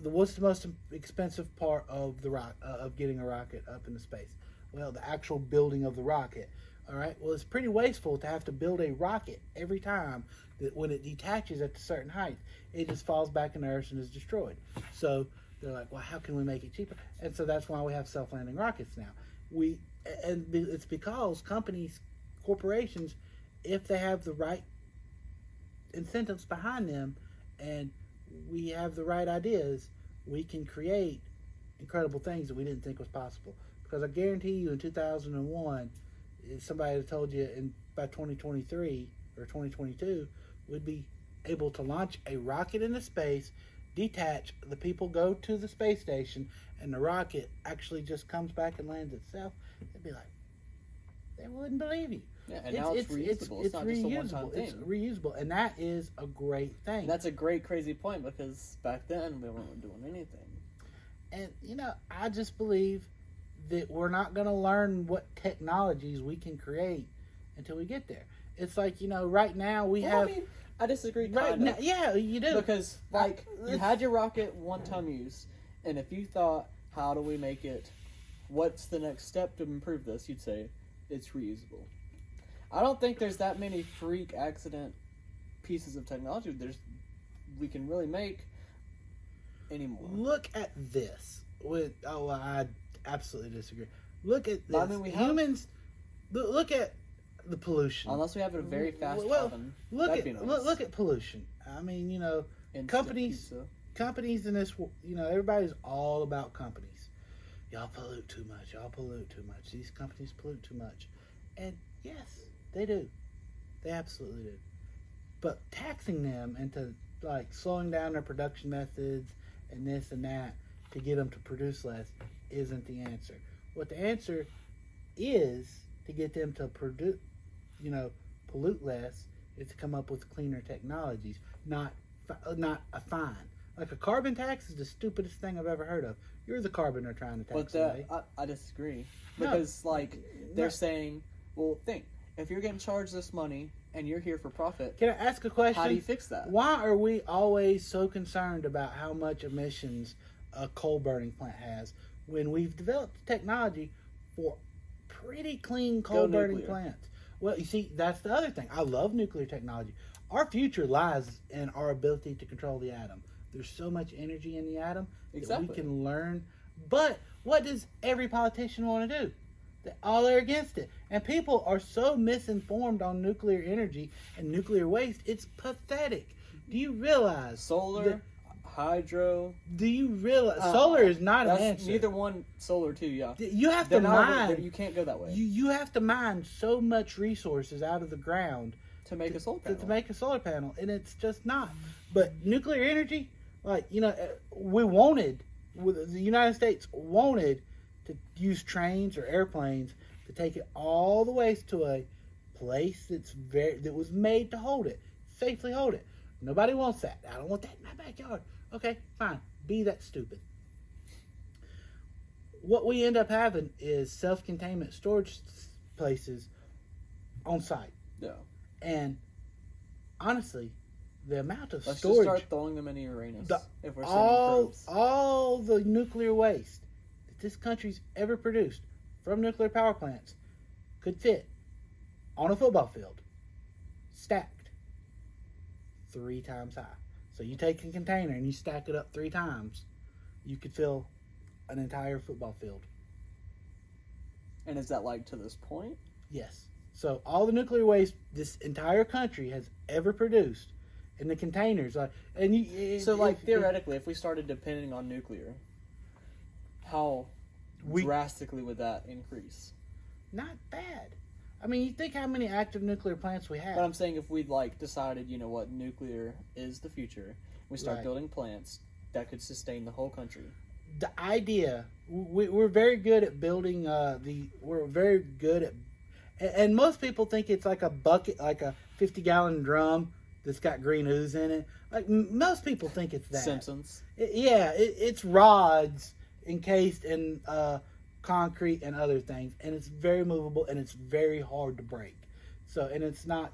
what's the most expensive part of the of getting a rocket up into space? Well, the actual building of the rocket. All right. Well, it's pretty wasteful to have to build a rocket every time that when it detaches at a certain height, it just falls back in the earth and is destroyed. So they're like, well, how can we make it cheaper? And so that's why we have self-landing rockets now. And it's because corporations, if they have the right incentives behind them, and we have the right ideas, we can create incredible things that we didn't think was possible. Because I guarantee you, in 2001, if somebody had told you by 2023 or 2022, we'd be able to launch a rocket into space, detach, the people go to the space station, and the rocket actually just comes back and lands itself, they'd be like, they wouldn't believe you. Yeah, and now it's reusable. It's not just a one-time thing. It's reusable, and that is a great thing. And that's a great, crazy point, because back then we weren't doing anything. And, I just believe that we're not going to learn what technologies we can create until we get there. It's like, right now we have... I disagree, right now, yeah, you do. Because, you had your rocket one-time use, and if you thought, how do we make it, what's the next step to improve this, you'd say, it's reusable. I don't think there's that many freak accident pieces of technology we can really make anymore. Look at this. I absolutely disagree. Look at this. I mean, humans. Look at the pollution. Unless we have a very fast oven. Look at pollution. I mean, Instant companies. pizza. Companies in this, everybody's all about companies. Y'all pollute too much. Y'all pollute too much. These companies pollute too much. And yes, they do. They absolutely do. But taxing them into slowing down their production methods and this and that to get them to produce less isn't the answer. What the answer is to get them to produce, pollute less is to come up with cleaner technologies, not a fine. Like a carbon tax is the stupidest thing I've ever heard of. You're the carbon they're trying to tax away. I disagree. Because, they're saying, well, think, if you're getting charged this money and you're here for profit, can I ask a question? How do you fix that? Why are we always so concerned about how much emissions a coal burning plant has when we've developed technology for pretty clean coal burning plants? Well, you see, that's the other thing. I love nuclear technology. Our future lies in our ability to control the atom. There's so much energy in the atom that we can learn. But what does every politician want to do? They're against it. And people are so misinformed on nuclear energy and nuclear waste, it's pathetic. Do you realize? Solar, hydro. Do you realize? Solar is not an answer. Neither one, solar too, yeah. You have to mine. You can't go that way. You have to mine so much resources out of the ground to make a solar panel. To make a solar panel, and it's just not. But nuclear energy, we wanted, the United States wanted to use trains or airplanes to take it all the way to a place that was made to hold it, safely hold it. Nobody wants that. I don't want that in my backyard. Okay, fine. Be that stupid. What we end up having is self-containment storage places on site. Yeah. And honestly, the amount of Let's storage. Just start throwing them into Uranus. If we're sending probes. All the nuclear waste that this country's ever produced from nuclear power plants could fit on a football field, stacked 3 times high. So you take a container and you stack it up 3 times, you could fill an entire football field. And is that to this point? Yes. So all the nuclear waste this entire country has ever produced in the containers, theoretically, if we started depending on nuclear, how drastically would that increase? Not bad. I mean, you think how many active nuclear plants we have. But I'm saying if we decided, you know what, nuclear is the future, we start building plants that could sustain the whole country. The idea, we're very good at building we're very good at, and most people think it's like a bucket, like a 50-gallon drum that's got green ooze in it. Like most people think it's that. Simpsons. It's rods encased in concrete and other things, and it's very movable and it's very hard to break. So, and it's not,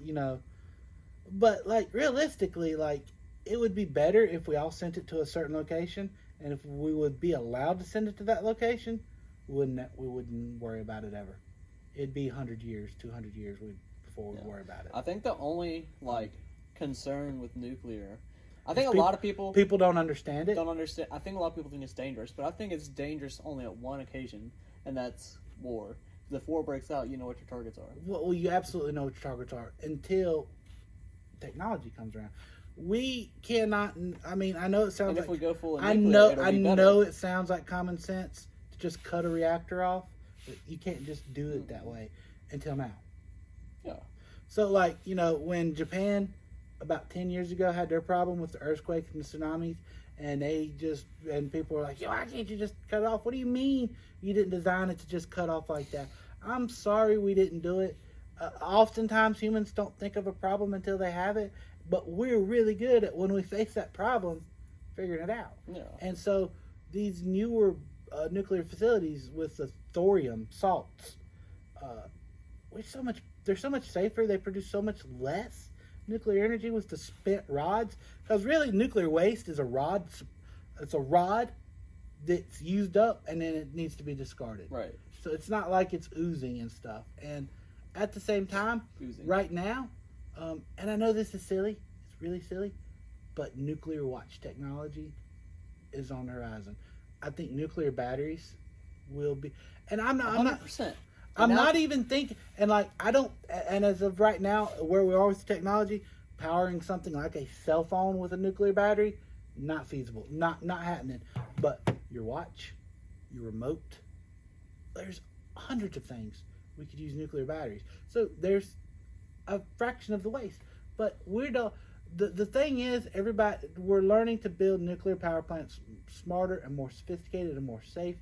but like realistically, like it would be better if we all sent it to a certain location, and if we would be allowed to send it to that location, we wouldn't worry about it ever. It'd be 100 years, 200 years before we'd worry about it. I think the only concern with nuclear, I think a lot of people don't understand it. Don't understand. I think a lot of people think it's dangerous, but I think it's dangerous only at one occasion, and that's war. If war breaks out, you know what your targets are. Well, you absolutely know what your targets are until technology comes around. We cannot. I mean, I know it sounds and like if we go full I nuclear, know. I know it sounds like common sense to just cut a reactor off, but you can't just do it that way until now. Yeah. So, when Japan about 10 years ago had their problem with the earthquakes and the tsunamis, and people were like, why can't you just cut it off? What do you mean you didn't design it to just cut off like that? I'm sorry we didn't do it. Oftentimes humans don't think of a problem until they have it, but we're really good at when we face that problem, figuring it out. Yeah. And so these newer nuclear facilities with the thorium salts, they're so much safer. They produce so much less nuclear energy with the spent rods. Because really, nuclear waste is a rod. It's a rod that's used up and then it needs to be discarded. Right. So it's not like it's oozing and stuff. And at the same time, right now, and I know this is silly. It's really silly. But nuclear watch technology is on the horizon. I think nuclear batteries will be, and I'm not 100%. I'm not even thinking, and and as of right now, where we are with technology, powering something like a cell phone with a nuclear battery, not feasible, not happening. But your watch, your remote, there's hundreds of things we could use nuclear batteries. So there's a fraction of the waste. But the thing is, we're learning to build nuclear power plants smarter and more sophisticated and more safe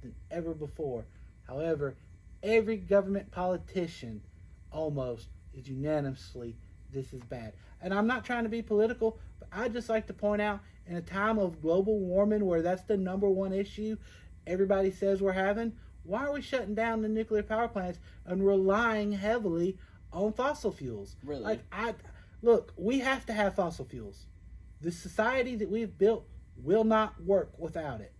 than ever before. However, every government politician almost is unanimously, this is bad. And I'm not trying to be political, but I just like to point out, in a time of global warming where that's the number one issue everybody says we're having, why are we shutting down the nuclear power plants and relying heavily on fossil fuels? Really? Look, we have to have fossil fuels. The society that we've built will not work without it.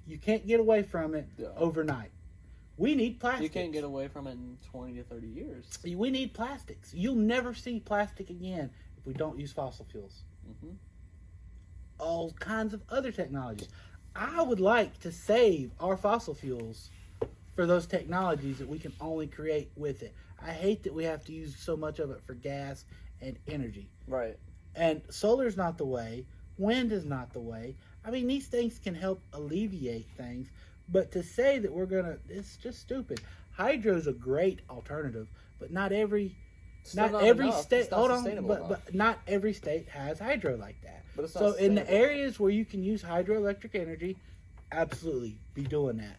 You can't get away from it overnight. We need plastics. You can't get away from it in 20 to 30 years. We need plastics. You'll never see plastic again if we don't use fossil fuels. Mm-hmm. All kinds of other technologies. I would like to save our fossil fuels for those technologies that we can only create with it. I hate that we have to use so much of it for gas and energy. Right. And solar's not the way. Wind is not the way. I mean, these things can help alleviate things. But to say that it's just stupid. Hydro's a great alternative, but not every state. Hold on, but not every state has hydro like that. But it's not so in the areas where you can use hydroelectric energy, absolutely be doing that.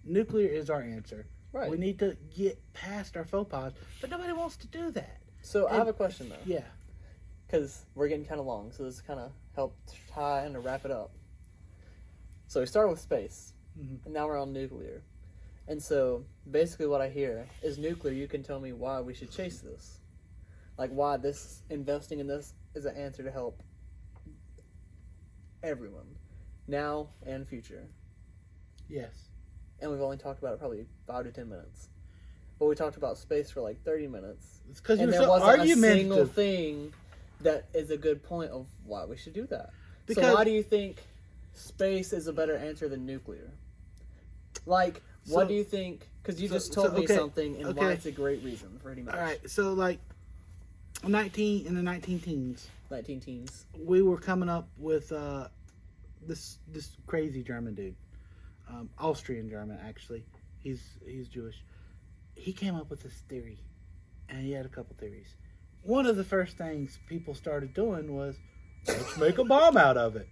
Nuclear is our answer. Right. We need to get past our faux pas, but nobody wants to do that. So I have a question though. Yeah. Because we're getting kind of long, so this kind of helped try and wrap it up. So we started with space. Mm-hmm. And now we're on nuclear. And so, basically what I hear is nuclear, you can tell me why we should chase this. Like, why investing in this is an answer to help everyone, now and future. Yes. And we've only talked about it probably 5 to 10 minutes. But we talked about space for like 30 minutes. It's because you're there so wasn't argumentative. a single thing that is a good point of why we should do that. Because, so why do you think space is a better answer than nuclear? Like, what do you think? Because you just told me something, and why it's a great reason, pretty much. All right, so like, in the 19 teens, we were coming up with this crazy German dude. Austrian German actually. He's Jewish. He came up with this theory, and he had a couple theories. One of the first things people started doing was, let's make a bomb out of it.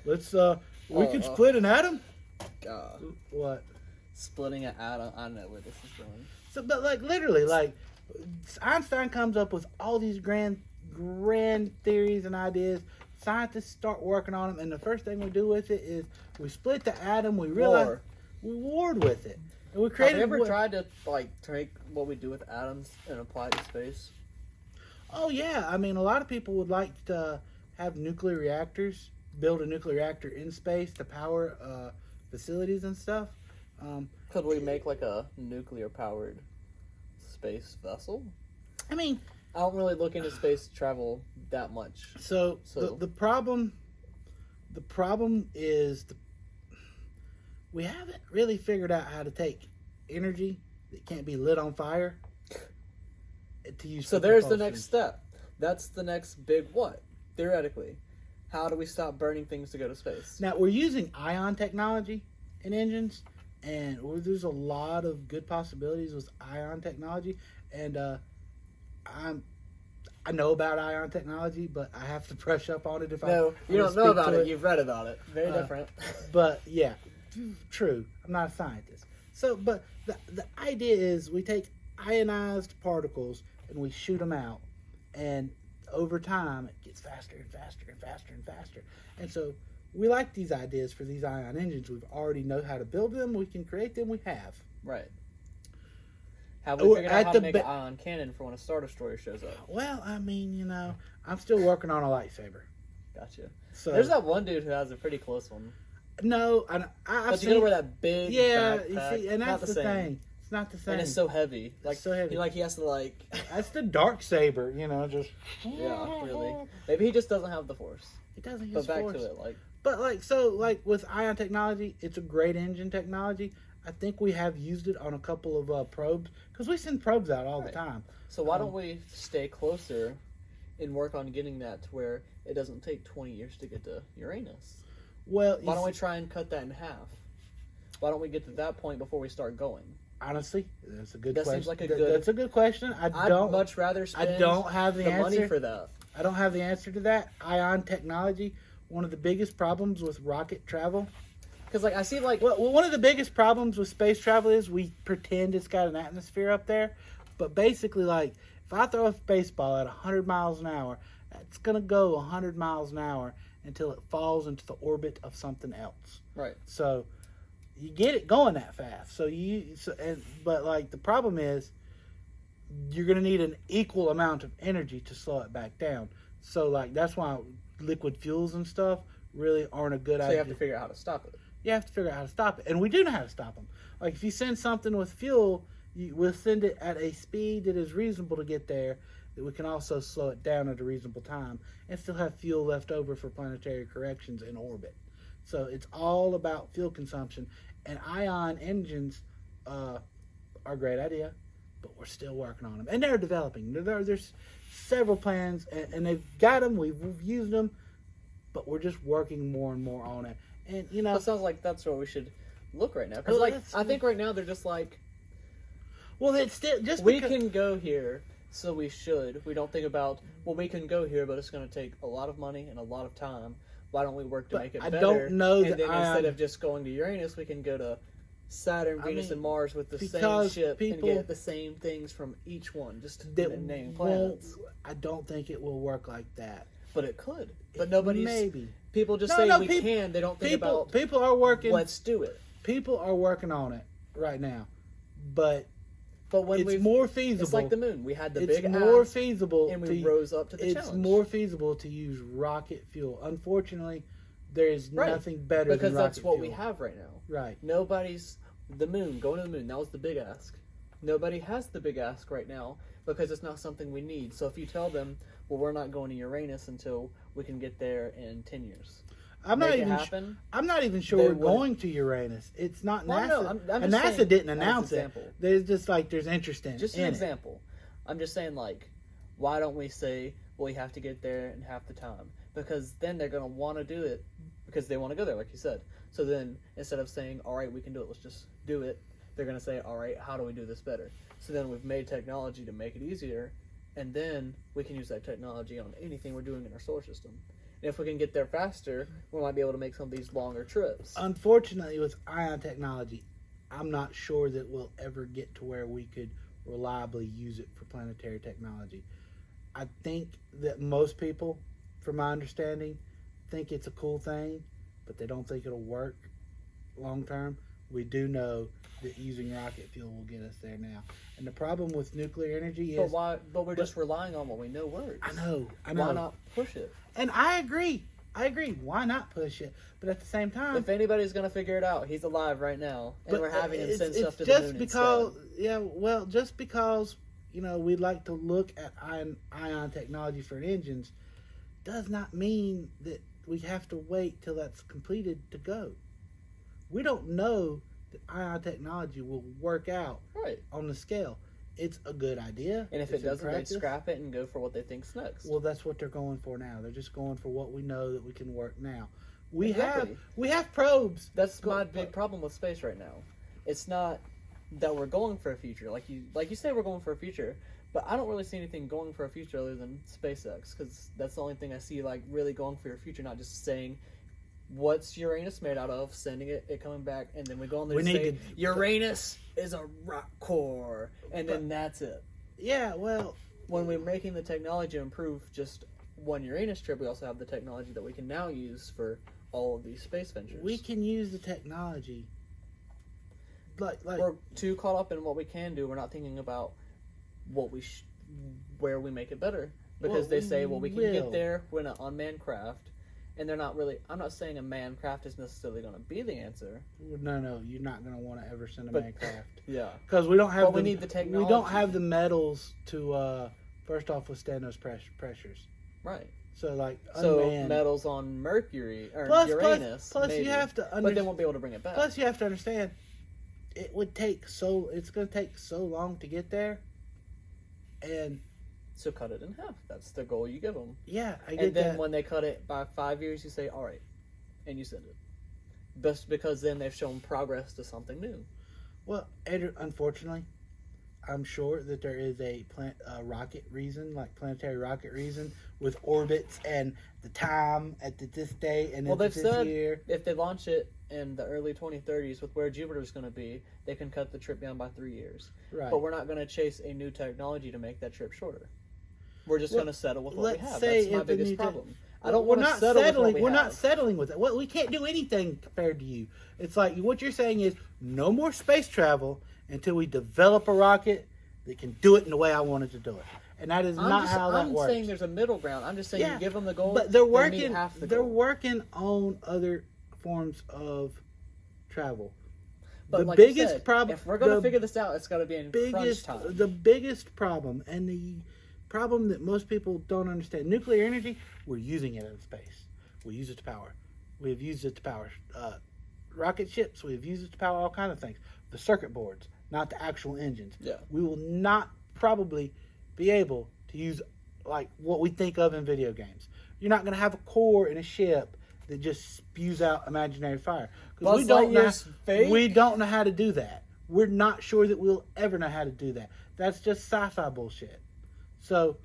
Let's we can split an atom. God. What? Splitting an atom. I know where this is going. So, but like literally, like Einstein comes up with all these grand theories and ideas. Scientists start working on them, and the first thing we do with it is we split the atom. We realize we warred with it, and we created. Have you ever tried to like take what we do with atoms and apply it to space? Oh yeah, I mean, a lot of people would like to have nuclear reactors, build a nuclear reactor in space to power facilities and stuff. Could we make like a nuclear-powered space vessel? I mean, I don't really look into space travel that much. So the problem is we haven't really figured out how to take energy that can't be lit on fire to use. So there's the next step. That's the next big what? Theoretically, how do we stop burning things to go to space? Now we're using ion technology in engines, and there's a lot of good possibilities with ion technology. And I know about ion technology, but I have to brush up on it. You don't know about it. You've read about it. Very different. But yeah, true. I'm not a scientist. So, but the idea is we take ionized particles and we shoot them out, and over time it gets faster and faster and faster and faster. And so we like these ideas for these ion engines. We've already know how to build them. We can create them. We have. Right. Have we figured out how to make an ion cannon for when a Star Destroyer shows up? Well, I mean, I'm still working on a lightsaber. Gotcha. So there's that one dude who has a pretty close one. No, I've but you gotta wear that big backpack. You see, and that's the thing. It's not the same. And it's so heavy. Like, it's so heavy. He has to like... That's the dark saber, just... Yeah, really. Maybe he just doesn't have the force. He doesn't use force. But back force. to it, like... But with ion technology, it's a great engine technology. I think we have used it on a couple of probes, because we send probes out all the time. So why don't we stay closer and work on getting that to where it doesn't take 20 years to get to Uranus? Well, why don't we try and cut that in half? Why don't we get to that point before we start going? Honestly, that's a good question. Seems like that's a good question. I'd much rather spend I don't have the answer. money for that. I don't have the answer to that. Ion technology, one of the biggest problems with rocket travel. Because I see one of the biggest problems with space travel is we pretend it's got an atmosphere up there, but basically if I throw a baseball at 100 miles an hour, it's gonna go 100 miles an hour until it falls into the orbit of something else. Right. So you get it going that fast. But the problem is you're gonna need an equal amount of energy to slow it back down. So that's why liquid fuels and stuff really aren't a good idea. So you have to figure out how to stop it. You have to figure out how to stop it, and we do know how to stop them. Like if you send something with fuel, we'll send it at a speed that is reasonable to get there, that we can also slow it down at a reasonable time and still have fuel left over for planetary corrections in orbit. So it's all about fuel consumption, and ion engines are a great idea, but we're still working on them, and they're developing. There's several plans, and they've got them. We've used them, but we're just working more and more on it. And it sounds like that's where we should look right now. Because I think right now they're just like, well, it's still just we can go here, so we should. We don't think about, well, we can go here, but it's going to take a lot of money and a lot of time. Why don't we work to make it better? I don't know and then instead of just going to Uranus, we can go to Saturn, Venus, and Mars with the same ship and get the same things from each one, just to name planets. I don't think it will work like that. But it could. But nobody's... Maybe. People just say we can. They don't think about... People are working... Let's do it. People are working on it right now. But when it's more feasible... It's like the moon. We had the big ass... It's more feasible... And we rose up to the challenge. It's more feasible to use rocket fuel. Unfortunately, there is nothing better than rocket fuel. Because that's what we have right now. Right. Nobody's... The moon. Going to the moon. That was the big ask. Nobody has the big ask right now because it's not something we need. So if you tell them... Well, we're not going to Uranus until we can get there in 10 years. I'm not even sure we're going to Uranus. It's not NASA. I'm and NASA didn't announce it. There's just there's interest in it. Just an example. I'm just saying why don't we say, well, you have to get there in half the time? Because then they're going to want to do it because they want to go there, like you said. So then, instead of saying, all right, we can do it, let's just do it, they're going to say, all right, how do we do this better? So then we've made technology to make it easier, and then we can use that technology on anything we're doing in our solar system. And if we can get there faster, we might be able to make some of these longer trips. Unfortunately, with ion technology, I'm not sure that we'll ever get to where we could reliably use it for planetary technology. I think that most people, from my understanding, think it's a cool thing, but they don't think it'll work long term. We do know that using rocket fuel will get us there now. And the problem with nuclear energy is... But we're just relying on what we know works. I know. Why not push it? And I agree. Why not push it? But at the same time... If anybody's going to figure it out, he's alive right now. And we're having him send stuff to the moon because, instead. just because, we'd like to look at ion technology for engines does not mean that we have to wait till that's completed to go. We don't know that ion technology will work out on the scale. It's a good idea. And if it doesn't, they scrap it and go for what they think's next. Well, that's what they're going for now. They're just going for what we know that we can work now. We have probes. That's my big problem with space right now. It's not that we're going for a future. Like you say, we're going for a future. But I don't really see anything going for a future other than SpaceX, because that's the only thing I see really going for your future, not just saying, what's Uranus made out of, sending it coming back, and then we go on there and say, Uranus is a rock core, and then that's it. Yeah, well... When we're making the technology to improve just one Uranus trip, we also have the technology that we can now use for all of these space ventures. We can use the technology. We're too caught up in what we can do, we're not thinking about where we make it better, because they say, we can get there in an unmanned craft, and they're not really. I'm not saying a manned craft is necessarily going to be the answer. No, you're not going to want to ever send a manned craft. Yeah, because we don't have. We need the technology. We don't have the metals to first off withstand those pressures. Right. So metals on Mercury or Uranus. Plus, maybe, you have to. But they won't be able to bring it back. Plus, you have to understand, it's going to take so long to get there. And so cut it in half. That's the goal you give them. Yeah, I get that. And then when they cut it by 5 years, you say, all right, and you send it. Just because then they've shown progress to something new. Well, unfortunately, I'm sure that there is a rocket reason, like planetary rocket reason, with orbits and the time at this day and they've said year. If they launch it in the early 2030s with where Jupiter's going to be, they can cut the trip down by 3 years. Right. But we're not going to chase a new technology to make that trip shorter. We're just going to settle with what we have. Say that's my biggest problem. I don't want to settle with what we have. We're not settling with it. Well, we can't do anything compared to you. It's like what you're saying is no more space travel until we develop a rocket that can do it in the way I wanted to do it. And that is not how that works. I'm saying there's a middle ground. I'm just saying you give them the goal, but they're working. They're working on other forms of travel. But the biggest problem, if we're going to figure this out, it's got to be in crunch time. The biggest problem, and the problem that most people don't understand, nuclear energy, we're using it in space. We use it to power. We have used it to power rocket ships. We have used it to power all kinds of things. The circuit boards, not the actual engines. Yeah. We will not probably be able to use like what we think of in video games. You're not going to have a core in a ship that just spews out imaginary fire. Because we don't know how to do that. We're not sure that we'll ever know how to do that. That's just sci-fi bullshit. So,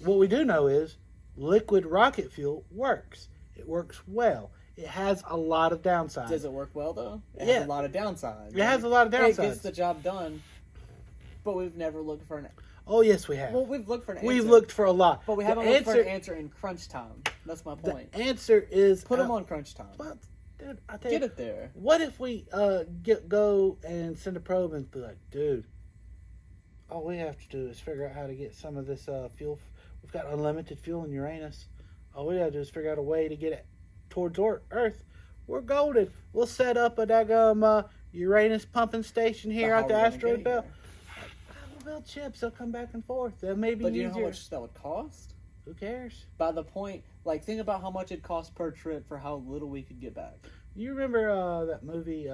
what we do know is liquid rocket fuel works. It works well. It has a lot of downsides. Does it work well, though? It has a lot of downsides. It has a lot of downsides. It gets the job done, but we've never looked for an... Oh, yes, we have. Well, we've looked for an answer. We've looked for a lot. But we haven't looked for an answer in crunch time. That's my point. The answer is... Put them on crunch time. Well, dude, I tell you, get it there. What if we go and send a probe and be like, dude, all we have to do is figure out how to get some of this fuel. We've got unlimited fuel in Uranus. All we got to do is figure out a way to get it towards Earth. We're golden. We'll set up a daggum Uranus pumping station here at the asteroid belt. We'll build ships. They'll come back and forth. They'll maybe. But do you know how much that would cost? Who cares? By the point, think about how much it costs per trip for how little we could get back. You remember that movie?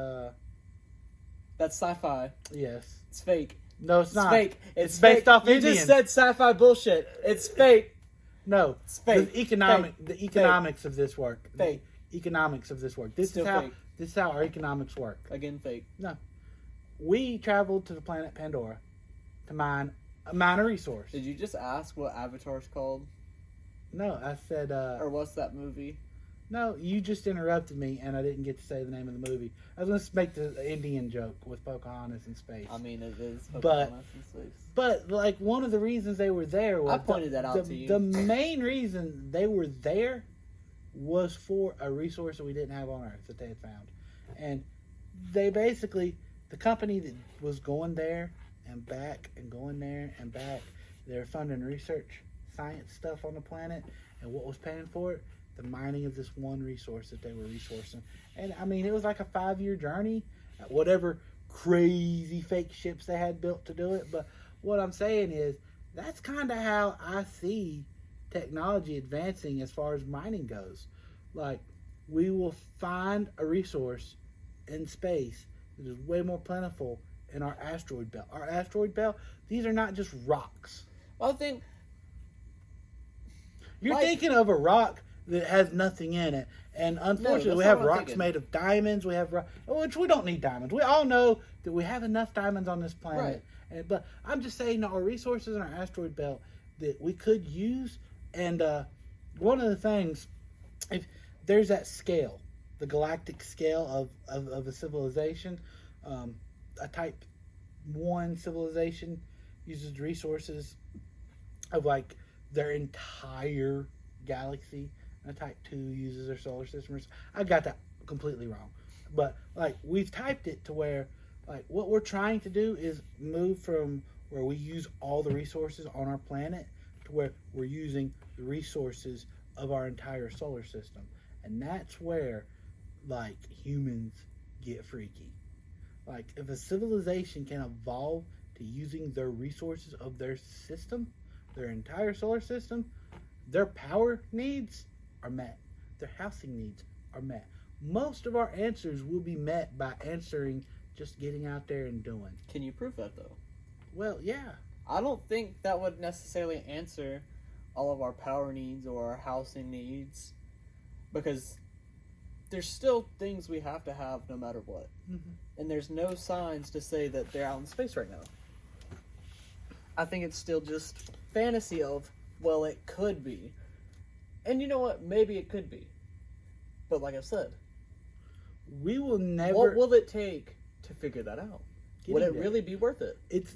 That's sci-fi. Yes. It's fake. No, it's not. Fake. It's based off You Indian. just said sci-fi bullshit. It's fake. No, it's fake. The economics of this work. Fake. The economics of this work. This Still is how fake. This is how our economics work. Again, fake. No. We traveled to the planet Pandora to mine a resource. Did you just ask what Avatar's called? No, I said... or what's that movie? No, you just interrupted me, and I didn't get to say the name of the movie. I was going to make the Indian joke with Pocahontas in space. I mean, it is Pocahontas in space. But, like, one of the reasons they were there was... I pointed that out to you. The main reason they were there was for a resource that we didn't have on Earth that they had found. And they basically... The company that was going there and back and going there and back, they were funding research, science stuff on the planet, and what was paying for it? The mining of this one resource that they were resourcing. And, I mean, it was like a 5-year journey, whatever crazy fake ships they had built to do it. But what I'm saying is, that's kind of how I see technology advancing as far as mining goes. Like, we will find a resource in space that is way more plentiful in our asteroid belt. Our asteroid belt, these are not just rocks. I think... You're thinking of a rock that has nothing in it. And unfortunately, we have rocks made of diamonds. We have which we don't need diamonds. We all know that we have enough diamonds on this planet. Right. But I'm just saying our resources in our asteroid belt that we could use. And one of the things, if there's that scale, the galactic scale of a civilization, a type 1 civilization uses resources of like their entire galaxy. A type 2 uses their solar system. I got that completely wrong. But like we've typed it to where like what we're trying to do is move from where we use all the resources on our planet to where we're using the resources of our entire solar system. And that's where like humans get freaky. Like if a civilization can evolve to using their resources of their system, their entire solar system, their power needs are met. Their housing needs are met. Most of our answers will be met by answering just getting out there and doing. Can you prove that though? Well, yeah. I don't think that would necessarily answer all of our power needs or our housing needs, because there's still things we have to have no matter what. Mm-hmm. And there's no signs to say that they're out in space right now. I think it's still just fantasy of, well, it could be. And you know what? Maybe it could be. But like I said, we will never... What will it take to figure that out? Would it really be worth it? It's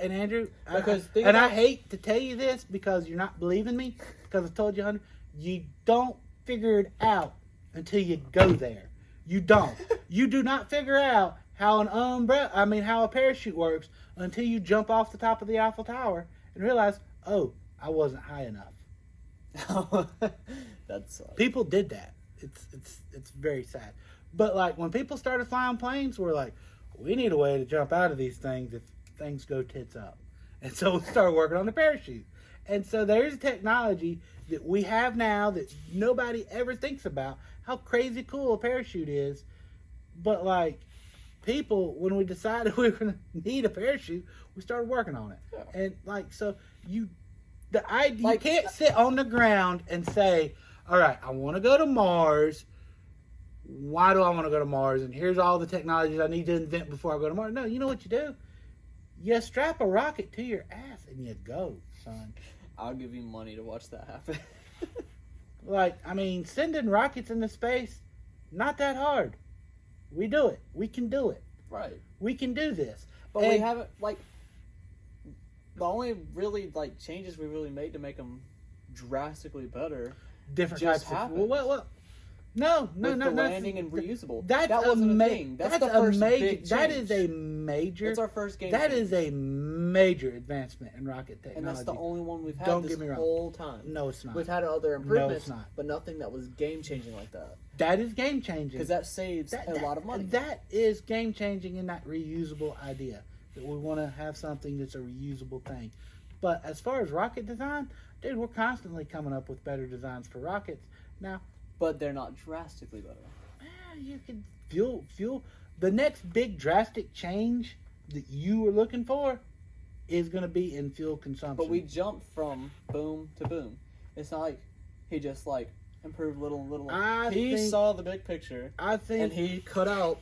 and Andrew, because I hate to tell you this because you're not believing me, because I told you, you don't figure it out until you go there. You don't. You do not figure out how how a parachute works until you jump off the top of the Eiffel Tower and realize, oh, I wasn't high enough. That's people did that. It's very sad. But like when people started flying planes, we're like, we need a way to jump out of these things if things go tits up. And so we started working on the parachute. And so there's technology that we have now that nobody ever thinks about, how crazy cool a parachute is. But like people, when we decided we were going to need a parachute, we started working on it. Yeah. And like, so you can't sit on the ground and say, all right, I want to go to Mars. Why do I want to go to Mars? And here's all the technologies I need to invent before I go to Mars. No, you know what you do? You strap a rocket to your ass and you go, son. I'll give you money to watch that happen. Sending rockets into space, not that hard. We do it. We can do it. Right. We can do this. But we haven't, the only really, changes we really made to make them drastically better. Different types of... Well, No, the landing and reusable. That wasn't a thing. That's the first big change. That is a major... That's our first game That change. Is a major advancement in rocket technology. And that's the only one we've had Don't this get me wrong. whole time. No, it's not. We've had other improvements, no, it's not. But nothing that was game-changing like that. That is game-changing. Because that saves a lot of money. That is game-changing in that reusable idea. That we want to have something that's a reusable thing. But as far as rocket design, dude, we're constantly coming up with better designs for rockets. Now... But they're not drastically better. You can fuel. The next big drastic change that you were looking for is going to be in fuel consumption. But we jumped from boom to boom. It's not like he just improve little. I He think- saw the big picture, I think. and he cut out.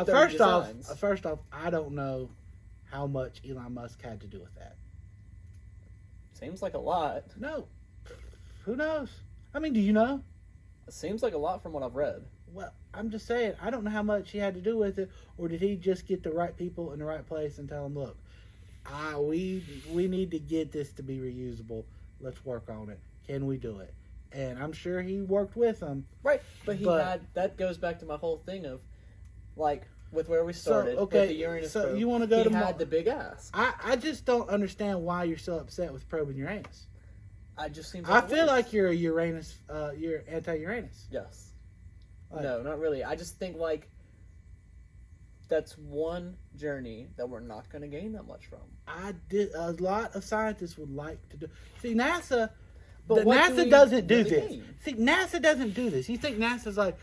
First off, designs. I don't know how much Elon Musk had to do with that. Seems like a lot. No, who knows? I mean, do you know? It seems like a lot from what I've read. Well, I'm just saying, I don't know how much he had to do with it, or did he just get the right people in the right place and tell them, look, we need to get this to be reusable. Let's work on it. Can we do it? And I'm sure he worked with them. Right, but that goes back to my whole thing of, like, with where we started, with the Uranus probe. You want to go to had the big ass. I just don't understand why you're so upset with probing Uranus. I just seems. I feel like you're a Uranus. You're anti-Uranus. Yes. Like, No, not really. I just think like that's one journey that we're not going to gain that much from. A lot of scientists would like to do. See, NASA. But NASA doesn't do really this. gain? See, NASA doesn't do this. You think NASA's like,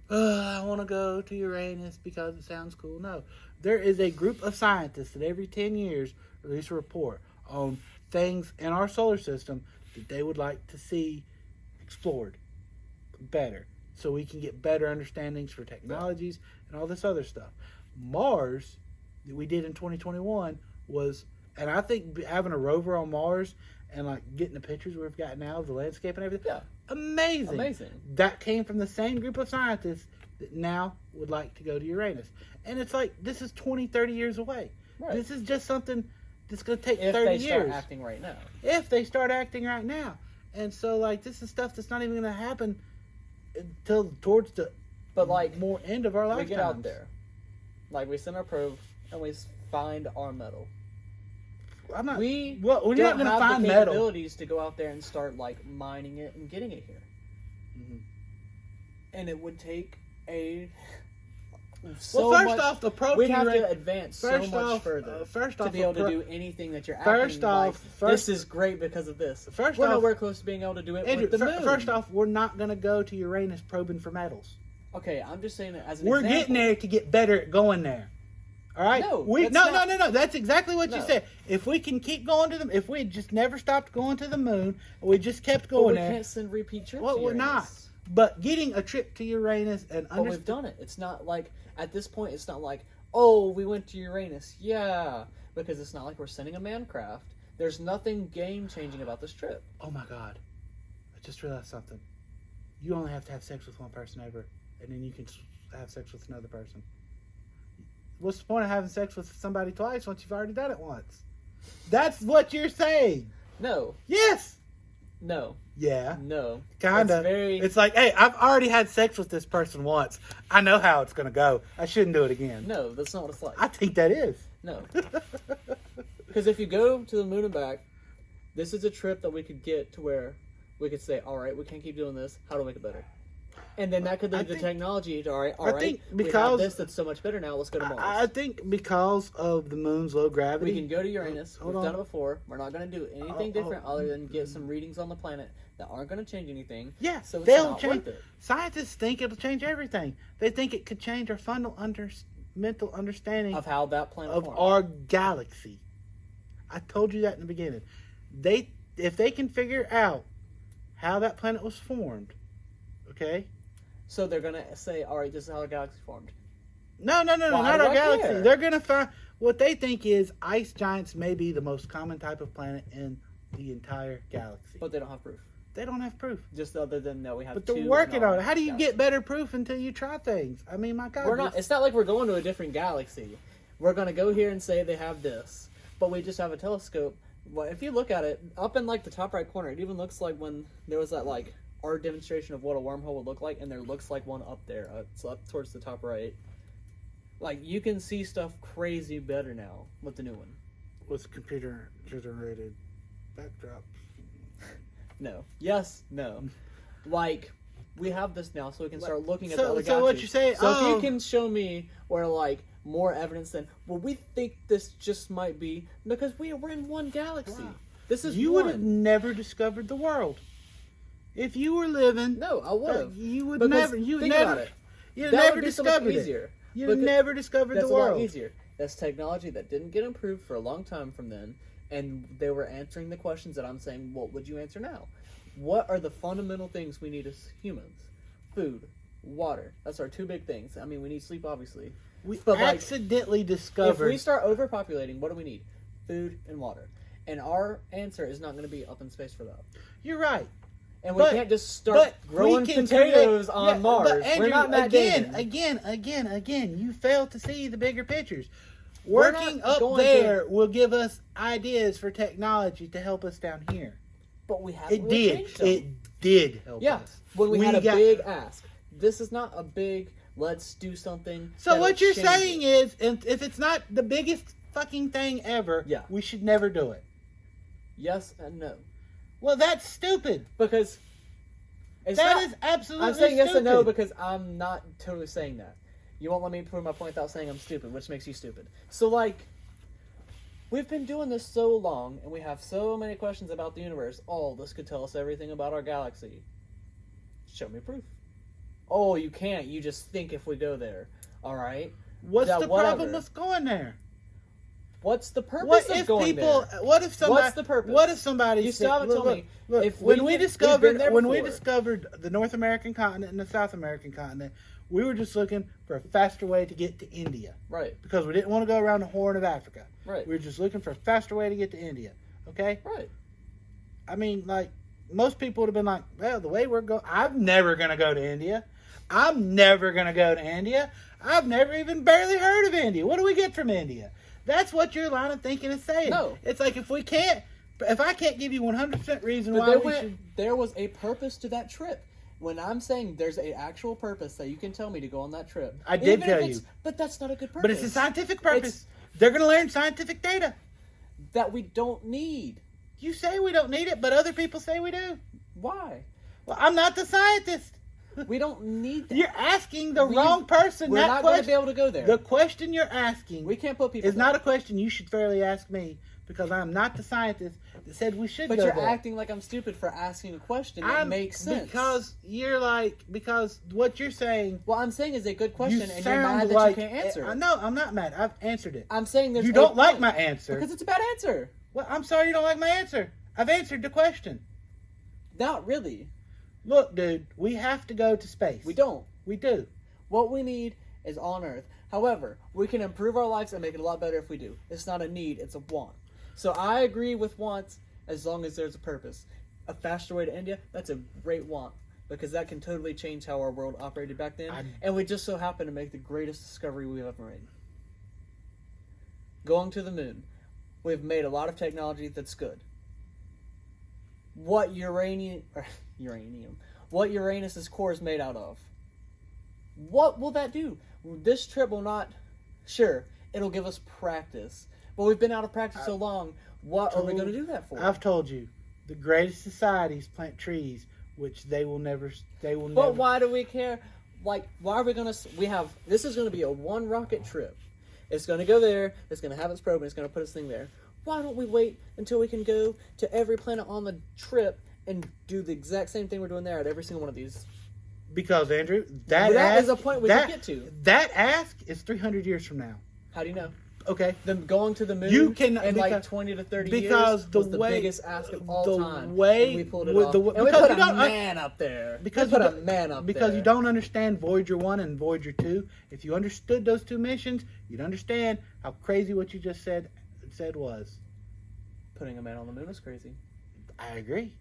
I want to go to Uranus because it sounds cool. No. There is a group of scientists that every 10 years release a report on things in our solar system that they would like to see explored better, so we can get better understandings for technologies and all this other stuff. Mars, that we did in 2021, was, and I think having a rover on Mars and like getting the pictures we've got now of the landscape and everything, amazing. That came from the same group of scientists that now would like to go to Uranus. And it's like, this is 20, 30 years away. Right. This is just something that's going to take If 30 they years. start acting right now. If they start acting right now. And so, like, this is stuff that's not even going to happen until towards the more end of our lifetime. We get out there. Like, we send our probe, and we find our metal. I'm not. We're not going to find the metal. capabilities to go out there and start, like, mining it and getting it here. Mm-hmm. And it would take a... the probe we'd have to advance so much further. To be able to do anything that you're acting this is great because of this. We're nowhere close to being able to do it with the moon. First off, we're not going to go to Uranus probing for metals. Okay, I'm just saying that as an We're example. getting there to get better at going there. All right? No. That's exactly what you said. If we can keep going to them, if we had just never stopped going to the moon, we just kept going there. We can't send repeat trips Well, to we're Uranus. not. But getting a trip to Uranus and But we've done it. It's not like, at this point, it's not like, oh, we went to Uranus. Yeah. Because it's not like we're sending a manned craft. There's nothing game-changing about this trip. Oh, my God. I just realized something. You only have to have sex with one person ever, and then you can have sex with another person. What's the point of having sex with somebody twice once you've already done it once? That's what you're saying. No. Yes. No. Yeah. No. Kinda. It's like, hey, I've already had sex with this person once. I know how it's gonna go. I shouldn't do it again. No, that's not what it's like. I think that is. No. Because if you go to the moon and back, this is a trip that we could get to where we could say, all right, we can't keep doing this. How do we make it better? And then that could lead the technology to, all right, we have this that's so much better now. Let's go to Mars. I think because of the moon's low gravity. We can go to Uranus. We've done it before. We're not going to do anything different other than get some readings on the planet that aren't going to change anything. Yeah, so it's they'll not change. worth it. Scientists think it'll change everything. They think it could change our mental understanding of how that planet of formed. our galaxy. I told you that in the beginning. If they can figure out how that planet was formed, okay. So they're going to say, all right, this is how our galaxy formed. No, not our galaxy. They're going to find... What they think is ice giants may be the most common type of planet in the entire galaxy. But they don't have proof. They don't have proof. Just other than that we have But they're working on it. How do you get better proof until you try things? I mean, my God. It's not like we're going to a different galaxy. We're going to go here and say they have this. But we just have a telescope. Well, if you look at it, up in like the top right corner, it even looks like when there was that like our demonstration of what a wormhole would look like, and there looks like one up there. It's up towards the top right. Like, you can see stuff crazy better now with the new one. With computer-generated backdrop. No. Yes. No. Like, we have this now, so we can start looking at the other galaxies. So what you say? So if you can show me where, like, more evidence than, well, we think this just might be, because we're in one galaxy. Wow. This is You would have never discovered the world. If you were living... No, I would have. You would because never... You'd think never, about it. You'd never discovered it. You'd never discovered the world. That's a lot easier. That's technology that didn't get improved for a long time from then, and they were answering the questions that I'm saying, what would you answer now? what are the fundamental things we need as humans? Food, water. That's our two big things. I mean, we need sleep, obviously. We But, like, accidentally If discovered. we start overpopulating, what do we need? Food and water. And our answer is not going to be up in space for that. You're right. And we But- can't just start we growing can potatoes create- on yeah, Mars. but Andrew, We're not Matt Damon. again. You fail to see the bigger pictures. We're Working not up going there will give us ideas for technology to help us down here. But we haven't It really did. changed them. It did help Yeah, us. when we had a got- big ask. This is not a big, let's do something. So that'll what you're change saying it. is, if it's not the biggest fucking thing ever, Yeah. we should never do it. Yes and no. Well, that's stupid. Because it's That not, is absolutely I'm saying yes and no stupid. because I'm not totally saying that. You won't let me prove my point without saying I'm stupid, which makes you stupid. So, like, we've been doing this so long, and we have so many questions about the universe. Oh, this could tell us everything about our galaxy. Show me proof. Oh, you can't. You just think if we go there. All right. What's Yeah, the whatever. problem with going there? What's the purpose What of if going people? there? What if somebody? What's the purpose? What if somebody? You said- still haven't look, told me. look, If when we've we been- we've discovered been there when we before. discovered the North American continent and the South American continent, we were just looking for a faster way to get to India Right. because we didn't want to go around the Horn of Africa. Right. We were just looking for a faster way to get to India. Okay. Right. I mean, like most people would have been like, "Well, the way we're going, I'm never gonna go to India. I'm never gonna go to India. I've never even barely heard of India. What do we get from India?" That's what your line of thinking is saying. No. It's like if I can't give you 100% reason But why we should. there was a purpose to that trip. When I'm saying there's a actual purpose that you can tell me to go on that trip. I did Even if tell it's- you. But that's not a good purpose. But it's a scientific purpose. They're going to learn scientific data. That we don't need. You say we don't need it, but other people say we do. Why? Well, I'm not the scientist. We don't need that. You're asking the wrong person We're that not going to question. be able to go there. The question you're asking We can't put people is there. not a question you should fairly ask me because I'm not the scientist that said we should But go you're there. acting like I'm stupid for asking a question that makes sense. Because what you're saying, what I'm saying is a good question, you and you're sound mad that like you can't answer. I know I'm not mad. I've answered it. I'm saying there's You a don't like point. my answer. Because it's a bad answer. Well, I'm sorry you don't like my answer. I've answered the question. Not really. Look, dude, we have to go to space. We don't. We do. What we need is on Earth. However, we can improve our lives and make it a lot better if we do. It's not a need, it's a want. So I agree with wants as long as there's a purpose. A faster way to India, that's a great want. Because that can totally change how our world operated back then. And we just so happen to make the greatest discovery we've ever made. Going to the moon. We've made a lot of technology that's good. What what Uranus's core is made out of? What will that do? This trip will not. Sure, it'll give us practice, but we've been out of practice so long. What are we going to do that for? I've told you, the greatest societies plant trees, which they will never. But why do we care? Like, why are we going to? We have this is going to be a one rocket trip. It's going to go there. It's going to have its probe, and it's going to put its thing there. Why don't we wait until we can go to every planet on the trip and do the exact same thing we're doing there at every single one of these? Because Andrew, that is a point we can get to. That ask is 300 years from now. How do you know? Okay. Them going to the moon You can- in because- like 20 to 30 because years the was the way- biggest ask of all the time. way- and we pulled it with off. the- and we because put you a don't- man up there. Because we put you a man up there. Because you don't understand Voyager 1 and Voyager 2. If you understood those two missions, you'd understand how crazy what you just said was. Putting a man on the moon is crazy. I agree.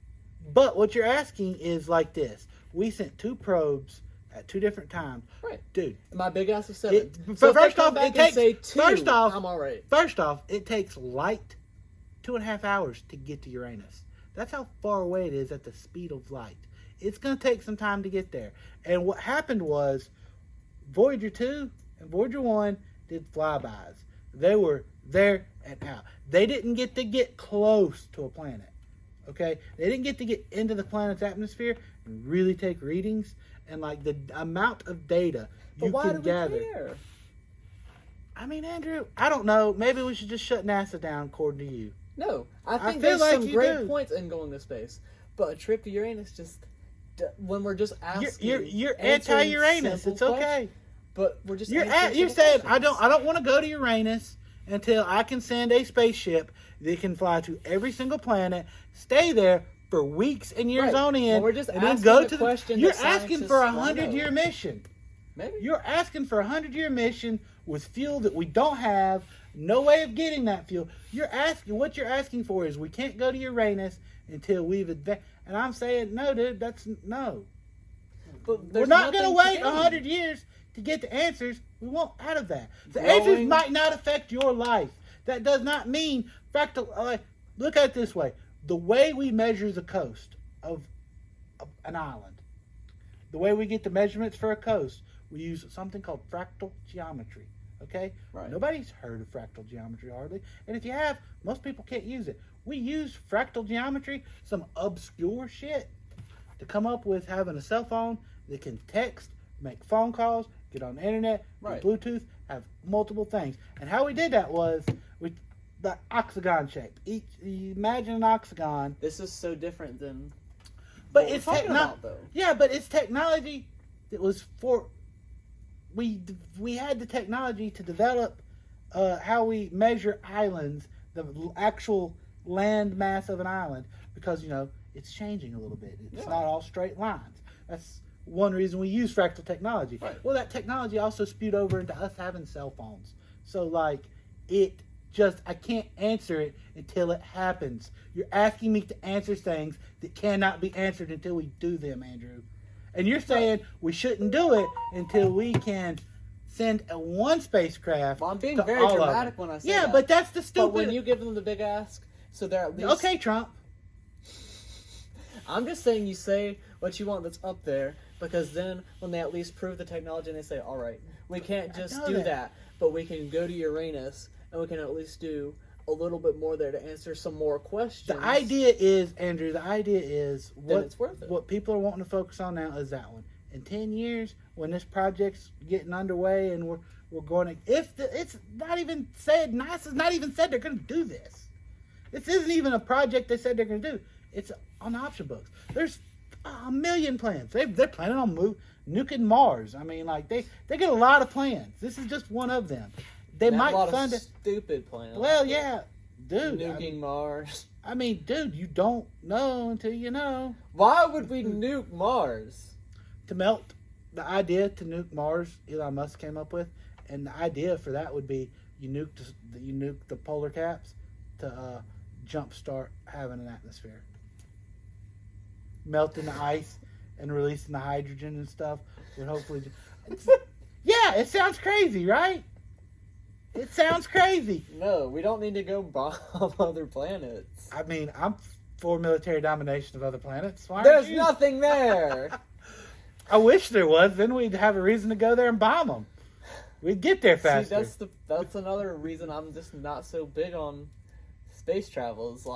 But what you're asking is like this. We sent 2 probes at 2 different times. Right. Dude. And my big ass is 7. So if they first come off, back it takes, and say 2, first off, I'm all right. First off, it takes light 2.5 hours to get to Uranus. That's how far away it is at the speed of light. It's going to take some time to get there. And what happened was Voyager 2 and Voyager 1 did flybys. They were there and out. They didn't get close to a planet. Okay? They didn't get into the planet's atmosphere and really take readings. And like the amount of data you But why can do we gather. care? I mean, Andrew, I don't know. Maybe we should just shut NASA down, according to you. No. I think feel there's like some you great do. points in going to space. But a trip to Uranus just... When we're just asking... You're answering anti-Uranus. simple It's okay. questions, but we're just You're answering you're simple saying questions. I don't want to go to Uranus until I can send a spaceship that can fly to every single planet, stay there, for weeks and years Right. on end, Well, we're just and then asking go the to question You're that asking for a scientists wanna 100-year know. mission. Maybe. You're asking for a 100-year mission with fuel that we don't have, no way of getting that fuel. What you're asking for is we can't go to Uranus until we've advanced. And I'm saying, no, dude, that's no. But We're there's not going to nothing wait gain. 100 years to get the answers. We want out of that. The Growing- answers might not affect your life. That does not mean fractal. Look at it this way: the way we measure the coast of an island, the way we get the measurements for a coast, we use something called fractal geometry. Okay? Right. Nobody's heard of fractal geometry hardly, and if you have, most people can't use it. We use fractal geometry, some obscure shit, to come up with having a cell phone that can text, make phone calls, get on the internet, Right. do Bluetooth, have multiple things. And how we did that was with the octagon shape. You imagine an octagon, This is so different than. but what it's we're talking technology. about, though. Yeah, but it's technology that was for. We had the technology to develop how we measure islands, the actual land mass of an island, because it's changing a little bit. It's not all straight lines. That's one reason we use fractal technology. Right. Well, that technology also spewed over into us having cell phones. So I can't answer it until it happens. You're asking me to answer things that cannot be answered until we do them, Andrew. And you're saying we shouldn't do it until we can send one spacecraft. Well, I'm being to very all of dramatic them. when I say Yeah, that. but that's the stupid. But when you give them the big ask, so they're at least. Okay, Trump. I'm just saying you say what you want that's up there, because then when they at least prove the technology and they say, all right, we can't just know do that. that, but we can go to Uranus and we can at least do a little bit more there to answer some more questions. The idea is, Andrew, Then it's worth it. what people are wanting to focus on now is that one. In 10 years, when this project's getting underway and we're going to, it's not even said, NASA's not even said they're going to do this. This isn't even a project they said they're going to do. It's on the option books. There's a million plans. They're planning on nuking Mars. I mean, they get a lot of plans. This is just one of them. They They have might a lot fund of it. stupid plans. Well, yeah, dude. Nuking Mars. I mean, dude, you don't know until you know. Why would we nuke Mars? To melt, the idea to nuke Mars, Elon Musk came up with, and the idea for that would be you nuke the polar caps to jumpstart having an atmosphere, melting the ice and releasing the hydrogen and stuff would hopefully. Yeah, it sounds crazy, right? It sounds crazy. No, we don't need to go bomb other planets. I mean, I'm for military domination of other planets. Why aren't There's you? nothing there. I wish there was. Then we'd have a reason to go there and bomb them. We'd get there faster. See, that's another reason I'm just not so big on space travel. Is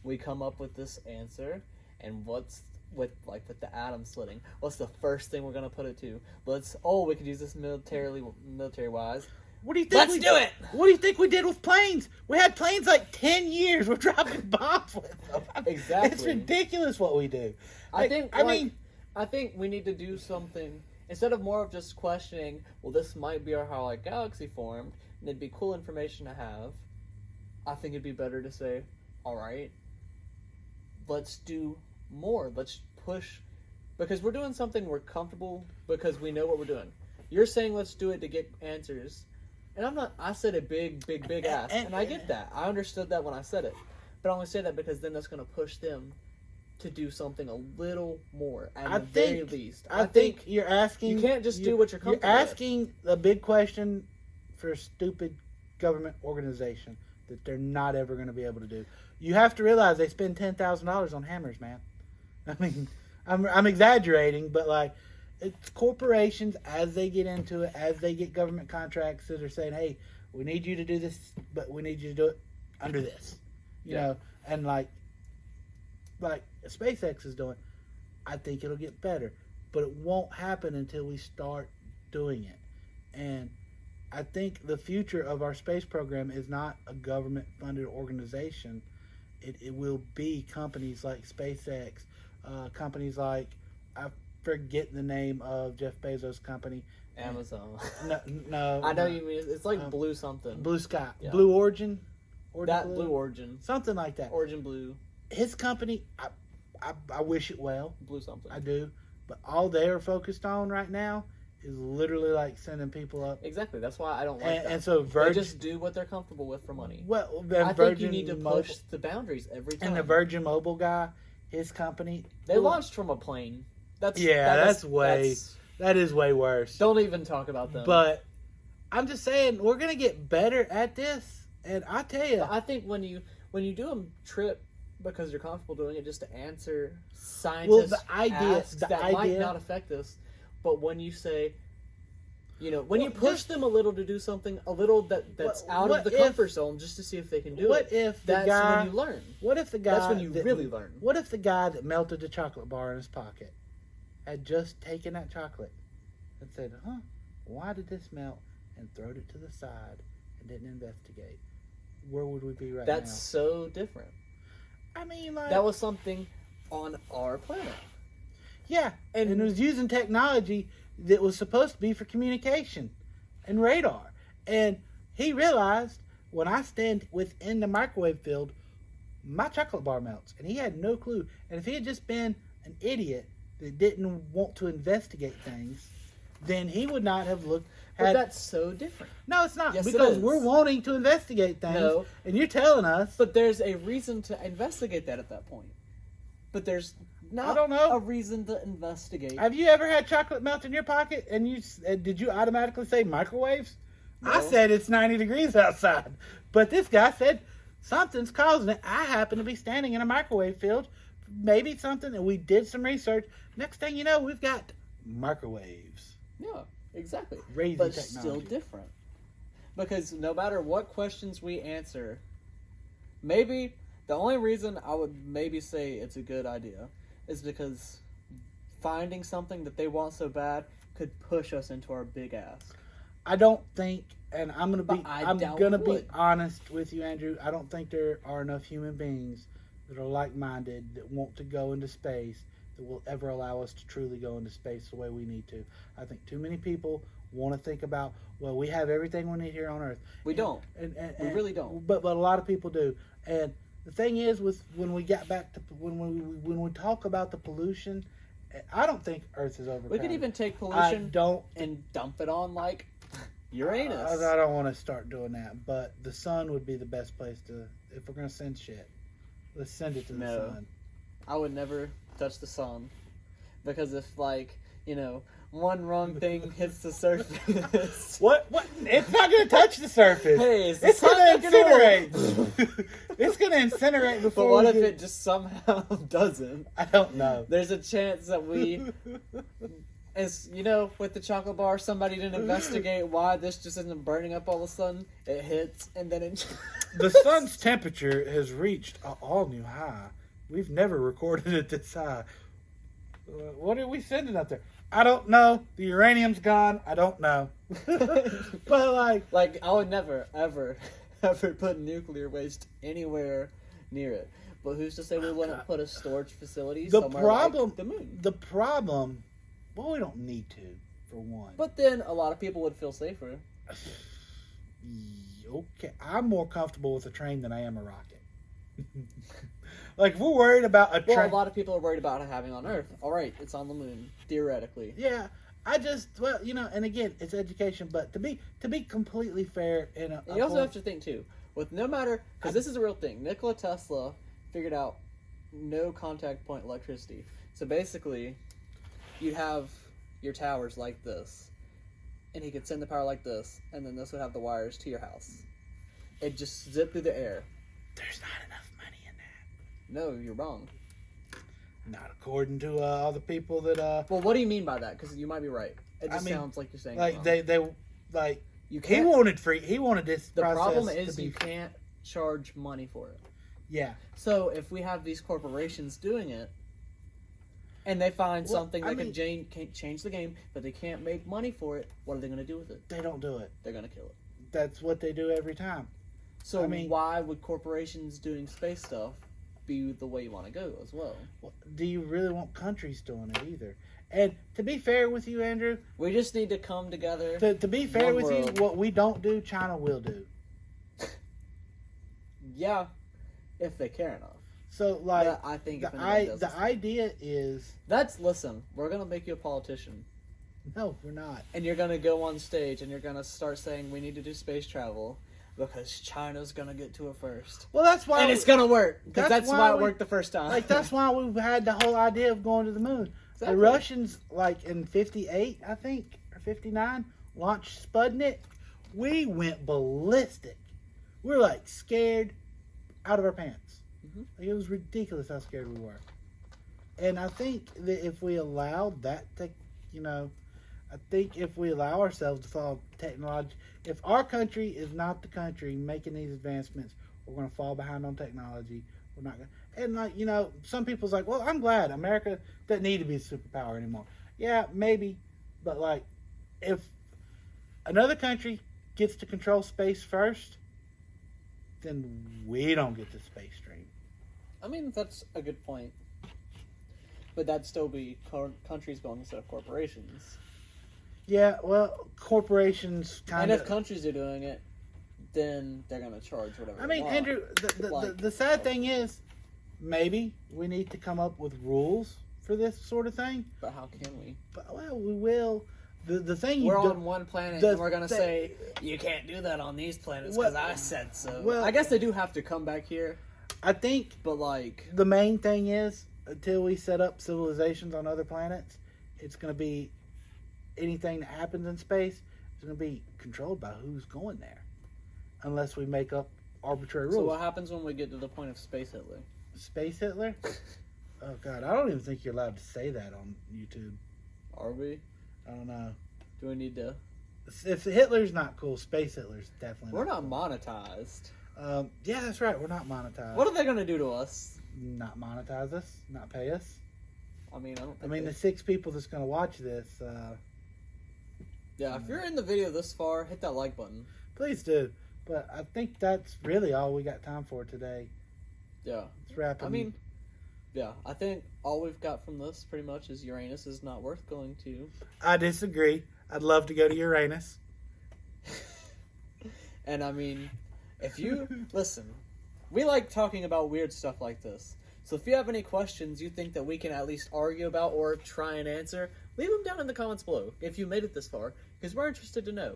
we come up with this answer, and what's with the atom splitting? What's the first thing we're gonna put it to? We could use this military wise. What do you think? Let's do it! What do you think we did with planes? We had planes 10 years. We're dropping bombs with them. Exactly. It's ridiculous what we do. I think we need to do something instead of more of just questioning. Well, this might be how our galaxy formed, and it'd be cool information to have. I think it'd be better to say, all right, let's do more. Let's push, because we're doing something we're comfortable because we know what we're doing. You're saying let's do it to get answers, and I'm not. I said a big ask, and I get that. I understood that when I said it, but I only say that because then that's going to push them to do something a little more at the very least. I think you're asking. You can't just do what you're comfortable You're asking a big question for a stupid government organization that they're not ever going to be able to do. You have to realize they spend $10,000 on hammers, man. I mean, I'm exaggerating, but it's corporations as they get into it, as they get government contracts that are saying, "Hey, we need you to do this, but we need you to do it under this," you know, and like SpaceX is doing. I think it'll get better, but it won't happen until we start doing it. And I think the future of our space program is not a government-funded organization. It will be companies like SpaceX, companies like, I forget the name of Jeff Bezos' company. Amazon. No. I know you mean it's Blue something. Blue Sky. Yeah. Blue Origin? Blue Origin. Something like that. Origin Blue. his company, I wish it well. Blew something. I do. But all they are focused on right now is literally like sending people up. Exactly. That's why I don't like that. And so They just do what they're comfortable with for money. Well, I think you need to push the boundaries every time. And the Virgin Mobile guy, his company, they launched from a plane. That is way worse. Don't even talk about them. But I'm just saying we're gonna get better at this, and I tell you, I think when you do a trip because you're comfortable doing it, just to answer scientists that might not affect us, but when you say, when you push them a little to do something a little that's out of the comfort zone, just to see if they can do it. That's when you learn. What if the guy? That's when you really learn. What if the guy that melted the chocolate bar in his pocket had just taken that chocolate and said, why did this melt, and throwed it to the side and didn't investigate? Where would we be right now? That's so different. I mean, like... That was something on our planet. Yeah, and it was using technology that was supposed to be for communication and radar. And he realized, when I stand within the microwave field, my chocolate bar melts. And he had no clue. And if he had just been an idiot that didn't want to investigate things, then he would not have looked... But that's so different. No, it's not. Yes, because we're wanting to investigate things. No. And you're telling us... But there's a reason to investigate that at that point. But there's not a reason to investigate. Have you ever had chocolate melt in your pocket and did you automatically say microwaves? No. I said it's 90 degrees outside. But this guy said something's causing it. I happen to be standing in a microwave field. Maybe something, and we did some research. Next thing you know, we've got microwaves. Yeah, exactly. Crazy but technology. Still different. Because no matter what questions we answer, maybe the only reason I would maybe say it's a good idea is because finding something that they want so bad could push us into our big ask. I don't think, and I'm gonna be honest with you, Andrew. I don't think there are enough human beings that are like-minded that want to go into space that will ever allow us to truly go into space the way we need to. I think too many people want to think about, well, we have everything we need here on Earth. We don't. We really don't. But a lot of people do. And the thing is, when we get back to when we talk about the pollution, I don't think Earth is overcrowded. We could even take pollution and dump it on like Uranus. I don't want to start doing that, but the sun would be the best place to, if we're gonna send shit. Let's send it to the sun. I would never touch the sun, because if one wrong thing hits the surface. What? It's not going to touch the surface. Hey, it's going to incinerate. It's going to incinerate before. But what if it just somehow doesn't? I don't know. There's a chance that with the chocolate bar, somebody didn't investigate why this just isn't burning up all of a sudden. It hits, and then it... The sun's temperature has reached an all-new high. We've never recorded it this high. What are we sending up there? I don't know. The uranium's gone. I don't know. But I would never, ever put nuclear waste anywhere near it. But who's to say we wouldn't put a storage facility somewhere like the moon? The problem, well, we don't need to, for one. But then a lot of people would feel safer. Okay, I'm more comfortable with a train than I am a rocket. If we're worried about a train... Well, a lot of people are worried about it having on Earth. All right, it's on the moon, theoretically. Yeah, and again, it's education, but to be completely fair... And you also have to think, too, because this is a real thing. Nikola Tesla figured out no contact point electricity. So basically, you have your towers like this, and he could send the power like this, and then this would have the wires to your house. It just zipped through the air. There's not enough money in that. No, you're wrong. Not according to all the people that... Well, what do you mean by that? Because you might be right. It just sounds like you're saying you can't... He wanted free... He wanted this The process problem is you can't charge money for it. Yeah. So if we have these corporations doing it, and they find something that can change the game, but they can't make money for it, what are they going to do with it? They don't do it. They're going to kill it. That's what they do every time. So why would corporations doing space stuff be the way you want to go as well? Do you really want countries doing it either? And to be fair with you, Andrew... We just need to come together. To be fair with you, what we don't do, China will do. Yeah, if they care enough. So like, But I think if anybody does the this- idea is listen, we're gonna make you a politician, no, we're not. and you're gonna go on stage and you're gonna start saying we need to do space travel because China's gonna get to it first, Well, that's why. and it's gonna work because that's that's why why it we- worked the first time. Like that's why we've had the whole idea of going to the moon. Exactly. The Russians, like in '58, I think, or '59, launched Sputnik. We went ballistic. We were like scared out of our pants. Mhm. Like, it was ridiculous how scared we were. And I think that if we allowed that to, I think if we allow ourselves to follow technology, if our country is not the country making these advancements, we're going to fall behind on technology. We're not going to. And, like, some people's like, well, I'm glad America doesn't need to be a superpower anymore. Yeah, maybe. But, like, if another country gets to control space first, then we don't get the space dream. I mean, that's a good point. But that'd still be countries going instead of corporations. Yeah, well, corporations kind And of. if countries are doing it, then they're going to charge whatever I they mean, want. Andrew, the sad thing is, maybe we need to come up with rules for this sort of thing. But how can we? But, well, we will. The thing We're you on one planet, the and we're going to thing- say, you can't do that on these planets Well- because I said so. well- I guess they do have to come back here, I think but like... the main thing is, until we set up civilizations on other planets, it's going to be anything that happens in space is going to be controlled by who's going there, unless we make up arbitrary rules. So what happens when we get to the point of Space Hitler? Space Hitler? Oh God, I don't even think you're allowed to say that on YouTube. Are we? I don't know. Do we need to... If Hitler's not cool, Space Hitler's definitely. We're not monetized. Yeah, that's right. We're not monetized. What are they going to do to us? Not monetize us, not pay us. I mean, I don't I think mean, they- the 6 people that's going to watch this, Yeah, if you're in the video this far, hit that like button. please do. But I think that's really all we got time for today. Yeah. Let's wrap it. I mean, yeah, I think all we've got from this pretty much is Uranus is not worth going to. I disagree. I'd love to go to Uranus. And I mean, if you listen, we like talking about weird stuff like this. So if you have any questions you think that we can at least argue about or try and answer, leave them down in the comments below if you made it this far, because we're interested to know.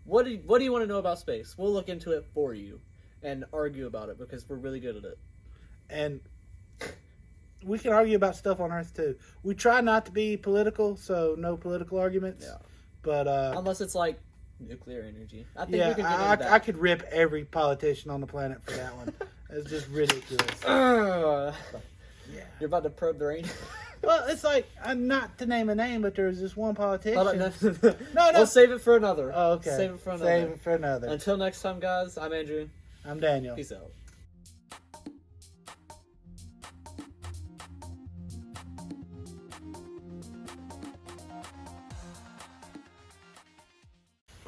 What do you want to know about space? We'll look into it for you and argue about it because we're really good at it. And we can argue about stuff on Earth too. We try not to be political, so no political arguments. Yeah. But Unless it's like nuclear energy. I think we yeah, can get into I that. could rip every politician on the planet for that one. It's just ridiculous. Yeah. Yeah. You're about to probe the rain. Well, it's like, not to name a name, but there's this one politician. No. No. We'll save it for another. Oh, okay. Save it for another. Save it for another. Until next time, guys, I'm Andrew. I'm Daniel. Peace out.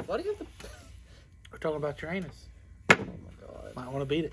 Why do you have to... We're talking about Uranus. Oh my god. Might want to beat it.